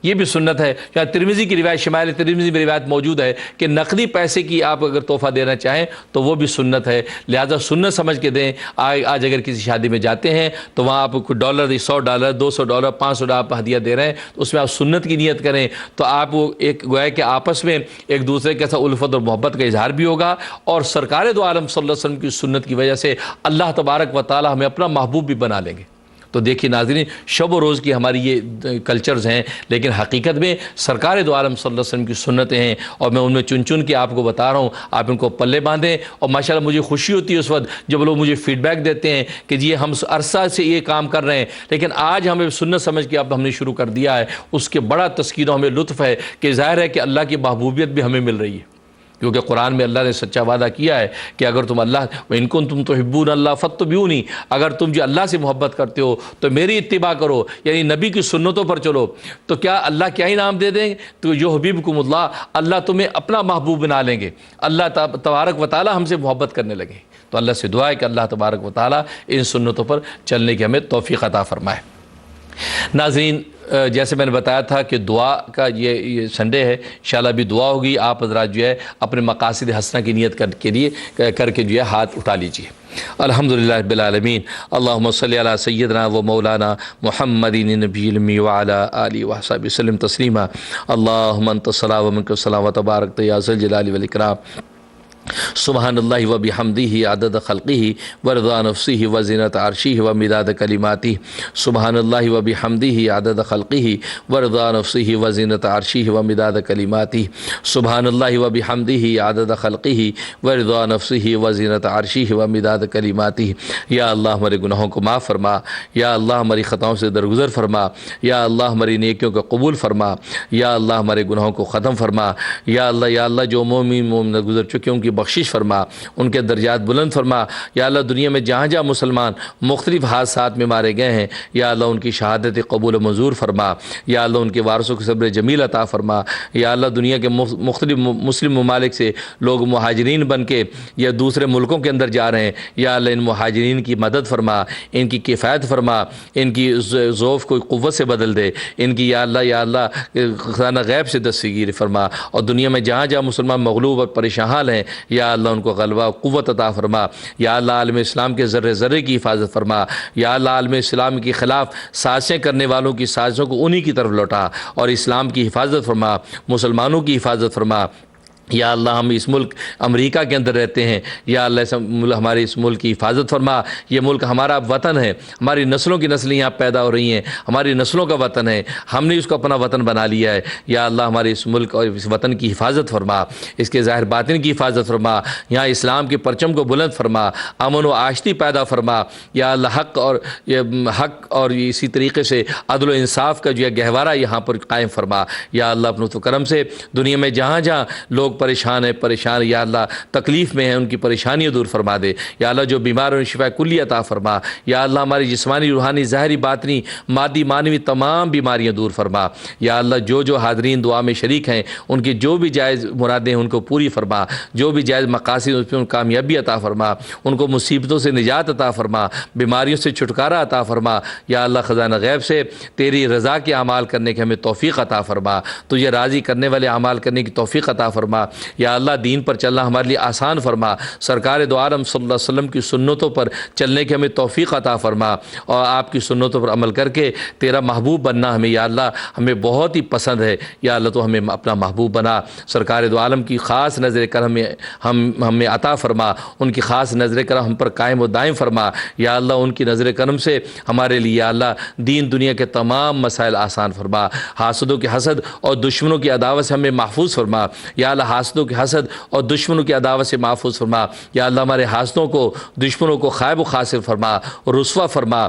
یہ بھی سنت ہے. یا ترمذی کی روایت شمائل ترمذی میں روایت موجود ہے کہ نقدی پیسے کی آپ اگر تحفہ دینا چاہیں تو وہ بھی سنت ہے. لہذا سنت سمجھ کے دیں. آج اگر کسی شادی میں جاتے ہیں تو وہاں آپ کو $100 $100 $200 $500 آپ ہدیہ دے رہے ہیں تو اس میں آپ سنت کی نیت کریں تو آپ وہ ایک گویا کہ آپس میں ایک دوسرے کے ساتھ الفت اور محبت کا اظہار بھی ہوگا. اور سرکار دو عالم صلی اللہ علیہ وسلم کی سنت کی وجہ سے اللہ تبارک و تعالی ہمیں اپنا محبوب بھی بنا لیں گے. تو دیکھیے ناظرین شب و روز کی ہماری یہ کلچرز ہیں لیکن حقیقت میں سرکار دو عالم صلی اللہ علیہ وسلم کی سنتیں ہیں اور میں ان میں چن چن کے آپ کو بتا رہا ہوں. آپ ان کو پلے باندھیں. اور ماشاءاللہ مجھے خوشی ہوتی ہے اس وقت جب لوگ مجھے فیڈ بیک دیتے ہیں کہ جی ہم عرصہ سے یہ کام کر رہے ہیں لیکن آج ہمیں سنت سمجھ کے اب ہم نے شروع کر دیا ہے. اس کے بڑا تسکین و ہمیں لطف ہے کہ ظاہر ہے کہ اللہ کی محبوبیت بھی ہمیں مل رہی ہے کیونکہ قرآن میں اللہ نے سچا وعدہ کیا ہے کہ اگر تم اللہ وَإِن كُنتُمْ تُحِبُّونَ اللَّهَ فَاتَّبِعُونِي اگر تم جو اللہ سے محبت کرتے ہو تو میری اتباع کرو یعنی نبی کی سنتوں پر چلو. تو کیا اللہ کیا انعام دے دیں گے؟ تو یحببکم اللہ اللہ تمہیں اپنا محبوب بنا لیں گے. اللہ تبارک و تعالی ہم سے محبت کرنے لگے. تو اللہ سے دعا ہے کہ اللہ تبارک و تعالی ان سنتوں پر چلنے کی ہمیں توفیق عطا فرمائے. ناظرین جیسے میں نے بتایا تھا کہ دعا کا یہ سنڈے ہے انشاءاللہ بھی دعا ہوگی. آپ حضرات جو ہے اپنے مقاصد حسنہ کی نیت کر کے جو ہے ہاتھ اٹھا لیجئے. الحمدللہ رب العالمین. اللہم صلی علی سیدنا و مولانا محمد النبی الامی وعلی آلہ وصحبہ وسلم تسلیما. اللہم انت الصلاۃ و منک السلام و تبارک یا ذی الجلال والاکرام. سبحان اللہ و بحمدہ عدد خلقہ ورضا نفسہ و زینت عرشہ و مداد کلماتہ. سبحان اللہ و بحمدہ عدد خلقہ ورضا نفسہ و زینت عرشہ و مداد کلماتہ. سبحان اللہ و بحمدہ عدد خلقہ ورضا نفسہ و زینت عرشہ و مداد کلماتہ. یا اللہ ہمارے گناہوں کو معاف فرما. یا اللہ ہماری خطاؤں سے درگزر فرما. یا اللہ ہماری نیکیوں کو قبول فرما. یا اللہ ہمارے گناہوں کو ختم فرما. یا اللہ جو مومن گزر چکے ان کی بخشش فرما. ان کے درجات بلند فرما. یا اللہ دنیا میں جہاں جہاں مسلمان مختلف حادثات میں مارے گئے ہیں یا اللہ ان کی شہادت قبول و منظور فرما. یا اللہ ان کے وارثوں کو صبر جمیل عطا فرما. یا اللہ دنیا کے مختلف مسلم ممالک سے لوگ مہاجرین بن کے یا دوسرے ملکوں کے اندر جا رہے ہیں یا اللہ ان مہاجرین کی مدد فرما. ان کی کفایت فرما. ان کی ضعف کو قوت سے بدل دے. ان کی یا اللہ خزانہ غیب سے دستگیر فرما. اور دنیا میں جہاں جہاں مسلمان مغلوب اور پریشان حال ہیں یا اللہ ان کو غلبہ و قوت عطا فرما. یا اللہ عالم اسلام کے ذرے ذرے کی حفاظت فرما. یا اللہ عالم اسلام کے خلاف سازشیں کرنے والوں کی سازشوں کو انہی کی طرف لوٹا اور اسلام کی حفاظت فرما. مسلمانوں کی حفاظت فرما. یا اللہ ہم اس ملک امریکہ کے اندر رہتے ہیں یا اللہ ہمارے اس ملک کی حفاظت فرما. یہ ملک ہمارا وطن ہے. ہماری نسلوں کی نسلیں یہاں پیدا ہو رہی ہیں. ہماری نسلوں کا وطن ہے. ہم نے اس کو اپنا وطن بنا لیا ہے. یا اللہ ہمارے اس ملک اور اس وطن کی حفاظت فرما. اس کے ظاہر باطن کی حفاظت فرما. یہاں اسلام کے پرچم کو بلند فرما. امن و آشتی پیدا فرما. یا اللہ حق اور اسی طریقے سے عدل و انصاف کا جو ہے گہوارہ یہاں پر قائم فرما. یا اللہ اپنے لطف و کرم سے دنیا میں جہاں جہاں لوگ پریشان یا اللہ تکلیف میں ہیں ان کی پریشانیاں دور فرما دے. یا اللہ جو بیمار ہیں شفا کلی عطا فرما. یا اللہ ہماری جسمانی روحانی ظاہری باطنی مادی معنوی تمام بیماریاں دور فرما. یا اللہ جو حاضرین دعا میں شریک ہیں ان کی جو بھی جائز مرادیں ہیں ان کو پوری فرما. جو بھی جائز مقاصد اس پہ ان کامیابی عطا فرما. ان کو مصیبتوں سے نجات عطا فرما. بیماریوں سے چھٹکارا عطا فرما. یا اللہ خزانہ غیب سے تیری رضا کے اعمال کرنے کے ہمیں توفیق عطا فرما. تجھے راضی کرنے والے اعمال کرنے کی توفیق عطا فرما. یا اللہ دین پر چلنا ہمارے لیے آسان فرما. سرکار دو عالم صلی اللہ علیہ وسلم کی سنتوں پر چلنے کے ہمیں توفیق عطا فرما اور آپ کی سنتوں پر عمل کر کے تیرا محبوب بننا ہمیں یا اللہ ہمیں بہت ہی پسند ہے. یا اللہ تو ہمیں اپنا محبوب بنا. سرکار دو عالم کی خاص نظر کرم ہمیں عطا فرما. ان کی خاص نظر کرم ہم پر قائم و دائم فرما. یا اللہ ان کی نظر کرم سے ہمارے لیے یا اللہ دین دنیا کے تمام مسائل آسان فرما. حاسدوں کے حسد اور دشمنوں کی عداوت سے ہمیں محفوظ فرما. یا اللہ حاسدوں کے حسد اور دشمنوں کی عداوت سے محفوظ فرما. یا اللہ ہمارے حاسدوں کو دشمنوں کو خائب و خاسر فرما اور رسوا فرما.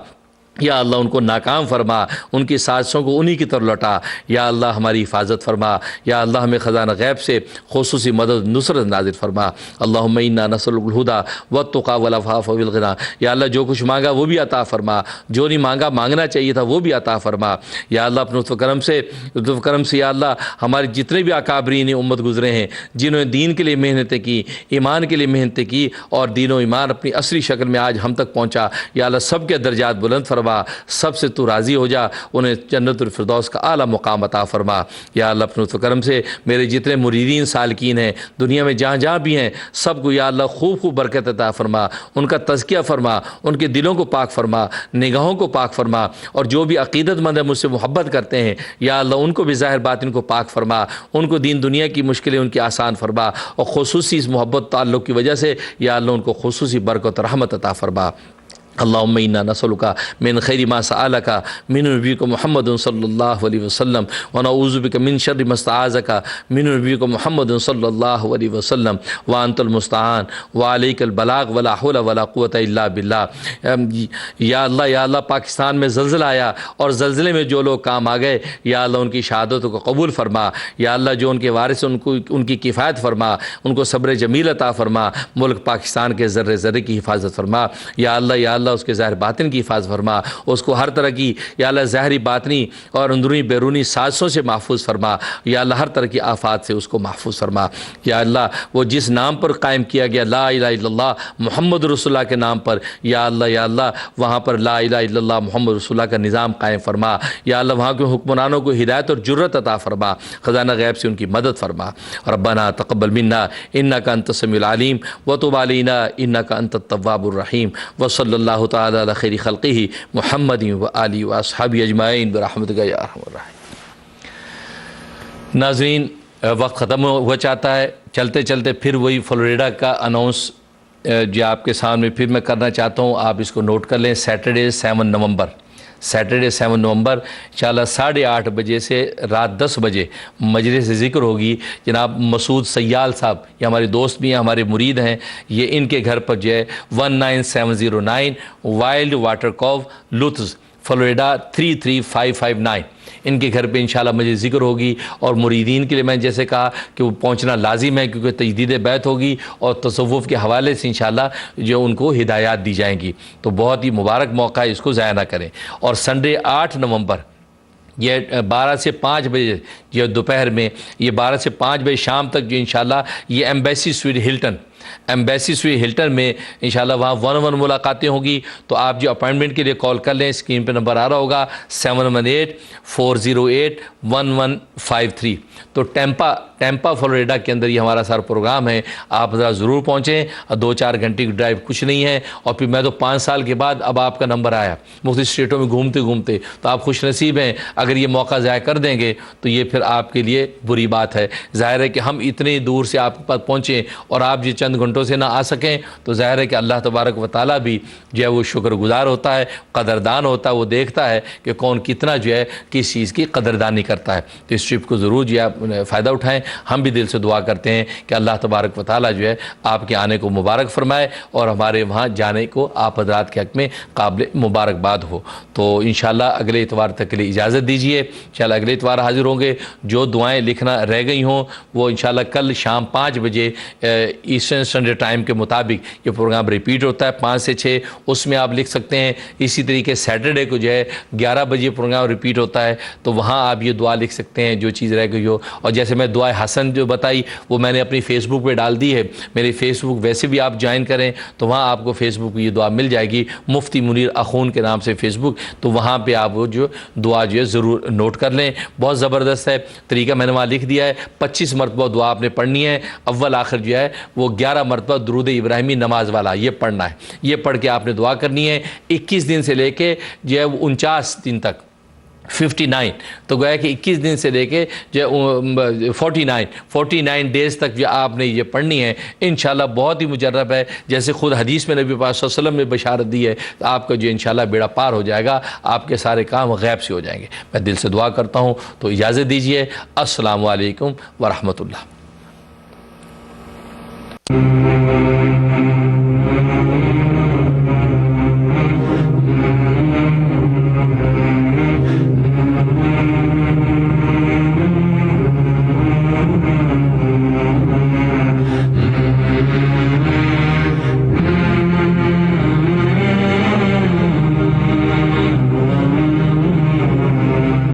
یا اللہ ان کو ناکام فرما. ان کی سازشوں کو انہی کی طرف لوٹا. یا اللہ ہماری حفاظت فرما. یا اللہ ہمیں خزانہ غیب سے خصوصی مدد نصرت نازل فرما. اللہم انا نسألک الہدی والتقی والعفاف والغنی. یا اللہ جو کچھ مانگا وہ بھی عطا فرما. جو نہیں مانگنا چاہیے تھا وہ بھی عطا فرما. یا اللہ اپنے لطف و کرم سے یا اللہ ہمارے جتنے بھی اکابرین امت گزرے ہیں جنہوں نے دین کے لیے محنتیں کی ایمان کے لیے محنتیں کی اور دین و ایمان اپنی اصلی شکل میں آج ہم تک پہنچا. یا اللہ سب کے درجات بلند فرما. فرما, سب سے تو راضی ہو جا, انہیں جنت الفردوس کا اعلیٰ مقام عطا فرما. یا اللہ اپنے کرم سے میرے جتنے مریدین سالکین ہیں دنیا میں جہاں جہاں بھی ہیں سب کو یا اللہ خوب خوب برکت عطا فرما, ان کا تزکیہ فرما, ان کے دلوں کو پاک فرما, نگاہوں کو پاک فرما, اور جو بھی عقیدت مند ہے مجھ سے محبت کرتے ہیں یا اللہ ان کو بھی ظاہر باطن کو پاک فرما, ان کو دین دنیا کی مشکلیں ان کی آسان فرما, اور خصوصی اس محبت تعلق کی وجہ سے یا اللہ ان کو خصوصی برکت و رحمت عطا فرما. اللہم انا نسألک من خیر ما سألک من نبیک محمد صلی اللہ علیہ وسلم ونعوذ بک من شر ما استعاذک من نبیک محمد صلی اللہ علیہ وسلم وانت المستعان وعلیک البلاغ ولا حول ولا قوة الا باللہ. یا اللہ پاکستان میں زلزلہ آیا اور زلزلے میں جو لوگ کام آ گئے یا اللہ ان کی شہادتوں کو قبول فرما. یا اللہ جو ان کے وارث ان کی کفایت فرما, ان کو صبر جمیل عطا فرما, ملک پاکستان کے ذرے ذرے کی حفاظت فرما. یا اللہ اس کے ظاہر باطن کی حفاظت فرما, اس کو ہر طرح کی یا اللہ ظاہری باطنی اور اندرونی بیرونی سازشوں سے محفوظ فرما. یا اللہ ہر طرح کی آفات سے اس کو محفوظ فرما. یا اللہ وہ جس نام پر قائم کیا گیا لا الہ الا اللہ محمد رسول اللہ کے نام پر, یا اللہ وہاں پر لا الہ الا اللہ محمد رسول اللہ کا نظام قائم فرما. یا اللہ وہاں کے حکمرانوں کو ہدایت اور جرت عطا فرما, خزانہ غیب سے ان کی مدد فرما. ربنا تقبل منا انک انت السمیع العلیم وتب علینا انک انت التواب الرحیم وصلی اللہ تعالی علی خیر خلقہ محمد و آلہ و اصحابہ اجمعین برحمتک یا ارحم الراحمین. ناظرین وقت ختم ہوا چاہتا ہے, چلتے چلتے پھر وہی فلوریڈا کا اناؤنس جو آپ کے سامنے پھر میں کرنا چاہتا ہوں, آپ اس کو نوٹ کر لیں. سیٹرڈے 7 نومبر انشاءاللہ 8:30 بجے سے رات 10 بجے مجلس ذکر ہوگی. جناب مسعود سیال صاحب یہ ہمارے دوست بھی ہیں, ہمارے مرید ہیں, یہ ان کے گھر پر جو ہے 19709 وائلڈ واٹر کوو لوتھز فلوریڈا 33559 ان کے گھر پہ انشاءاللہ مجھے ذکر ہوگی. اور مریدین کے لیے میں جیسے کہا کہ وہ پہنچنا لازم ہے کیونکہ تجدید بیعت ہوگی اور تصوف کے حوالے سے انشاءاللہ جو ان کو ہدایات دی جائیں گی. تو بہت ہی مبارک موقع ہے, اس کو ضائع نہ کریں. اور سنڈے 8 نومبر یہ 12 سے 5 بجے یہ دوپہر میں, یہ 12 سے 5 بجے شام تک جو انشاءاللہ یہ ایمبیسی سویٹ ہلٹن میں انشاءاللہ وہاں 1-on-1 ملاقاتیں ہوگی. تو آپ جو اپائنٹمنٹ کے لیے کال کر لیں, اسکرین پہ نمبر آ رہا ہوگا 718-408-1153. تو ٹیمپا فلوریڈا کے اندر یہ ہمارا سارا پروگرام ہے. آپ ذرا ضرور پہنچیں, 2-4 گھنٹے کی ڈرائیو کچھ نہیں ہے. اور پھر میں تو 5 سال کے بعد اب آپ کا نمبر آیا مختلف اسٹیٹوں میں گھومتے تو آپ خوش نصیب ہیں. اگر یہ موقع ضائع کر دیں گے تو یہ پھر آپ کے لیے بری بات ہے. ظاہر ہے کہ ہم اتنی دور سے آپ کے پاس پہنچیں اور آپ جو چند گھنٹوں سے نہ آ سکیں تو ظاہر ہے کہ اللہ تبارک و تعالیٰ بھی جو ہے وہ شکر گزار ہوتا ہے, قدردان ہوتا ہے, وہ دیکھتا ہے کہ کون کتنا جو ہے کس چیز کی قدردانی کرتا ہے. تو اس ٹرپ کو ضرور جو ہے فائدہ اٹھائیں. ہم بھی دل سے دعا کرتے ہیں کہ اللہ تبارک و تعالیٰ جو ہے آپ کے آنے کو مبارک فرمائے اور ہمارے وہاں جانے کو آپ حضرات کے حق میں قابل مبارکباد ہو. تو انشاءاللہ اگلے اتوار تک کے لیے اجازت دیجیے. انشاءاللہ اگلے اتوار حاضر ہوں گے. جو دعائیں لکھنا رہ گئی ہوں وہ انشاءاللہ کل شام 5 بجے ایسٹرن اسٹینڈرڈ ٹائم کے مطابق یہ پروگرام ریپیٹ ہوتا ہے 5 سے 6, اس میں آپ لکھ سکتے ہیں. اسی طریقے سیٹرڈے کو جو ہے 11 بجے پروگرام ریپیٹ ہوتا ہے, تو وہاں آپ یہ دعا لکھ سکتے ہیں جو چیز رہ گئی ہو. اور جیسے میں دعا حسن جو بتائی وہ میں نے اپنی فیس بک پہ ڈال دی ہے. میری فیس بک ویسے بھی آپ جوائن کریں تو وہاں آپ کو فیس بک پہ یہ دعا مل جائے گی, مفتی منیر اخون کے نام سے فیس بک. تو وہاں پہ آپ وہ جو دعا جو ہے ضرور نوٹ کر لیں. بہت زبردست ہے طریقہ, میں نے وہاں لکھ دیا ہے. 25 مرتبہ دعا آپ نے پڑھنی ہے. اول آخر جو ہے وہ 11 مرتبہ درود ابراہیمی نماز والا یہ پڑھنا ہے. یہ پڑھ کے آپ نے دعا کرنی ہے. 21 دن سے لے کے جو ہے 49 دن تک 59, تو گویا کہ 21 دن سے لے کے جو 49 ڈیز تک جو آپ نے یہ پڑھنی ہے. انشاءاللہ بہت ہی مجرب ہے, جیسے خود حدیث میں نبی پاک صلی اللہ علیہ وسلم نے بشارت دی ہے. تو آپ کا جو انشاءاللہ بیڑا پار ہو جائے گا, آپ کے سارے کام غیب سے ہو جائیں گے. میں دل سے دعا کرتا ہوں. تو اجازت دیجیے. السلام علیکم ورحمۃ اللہ.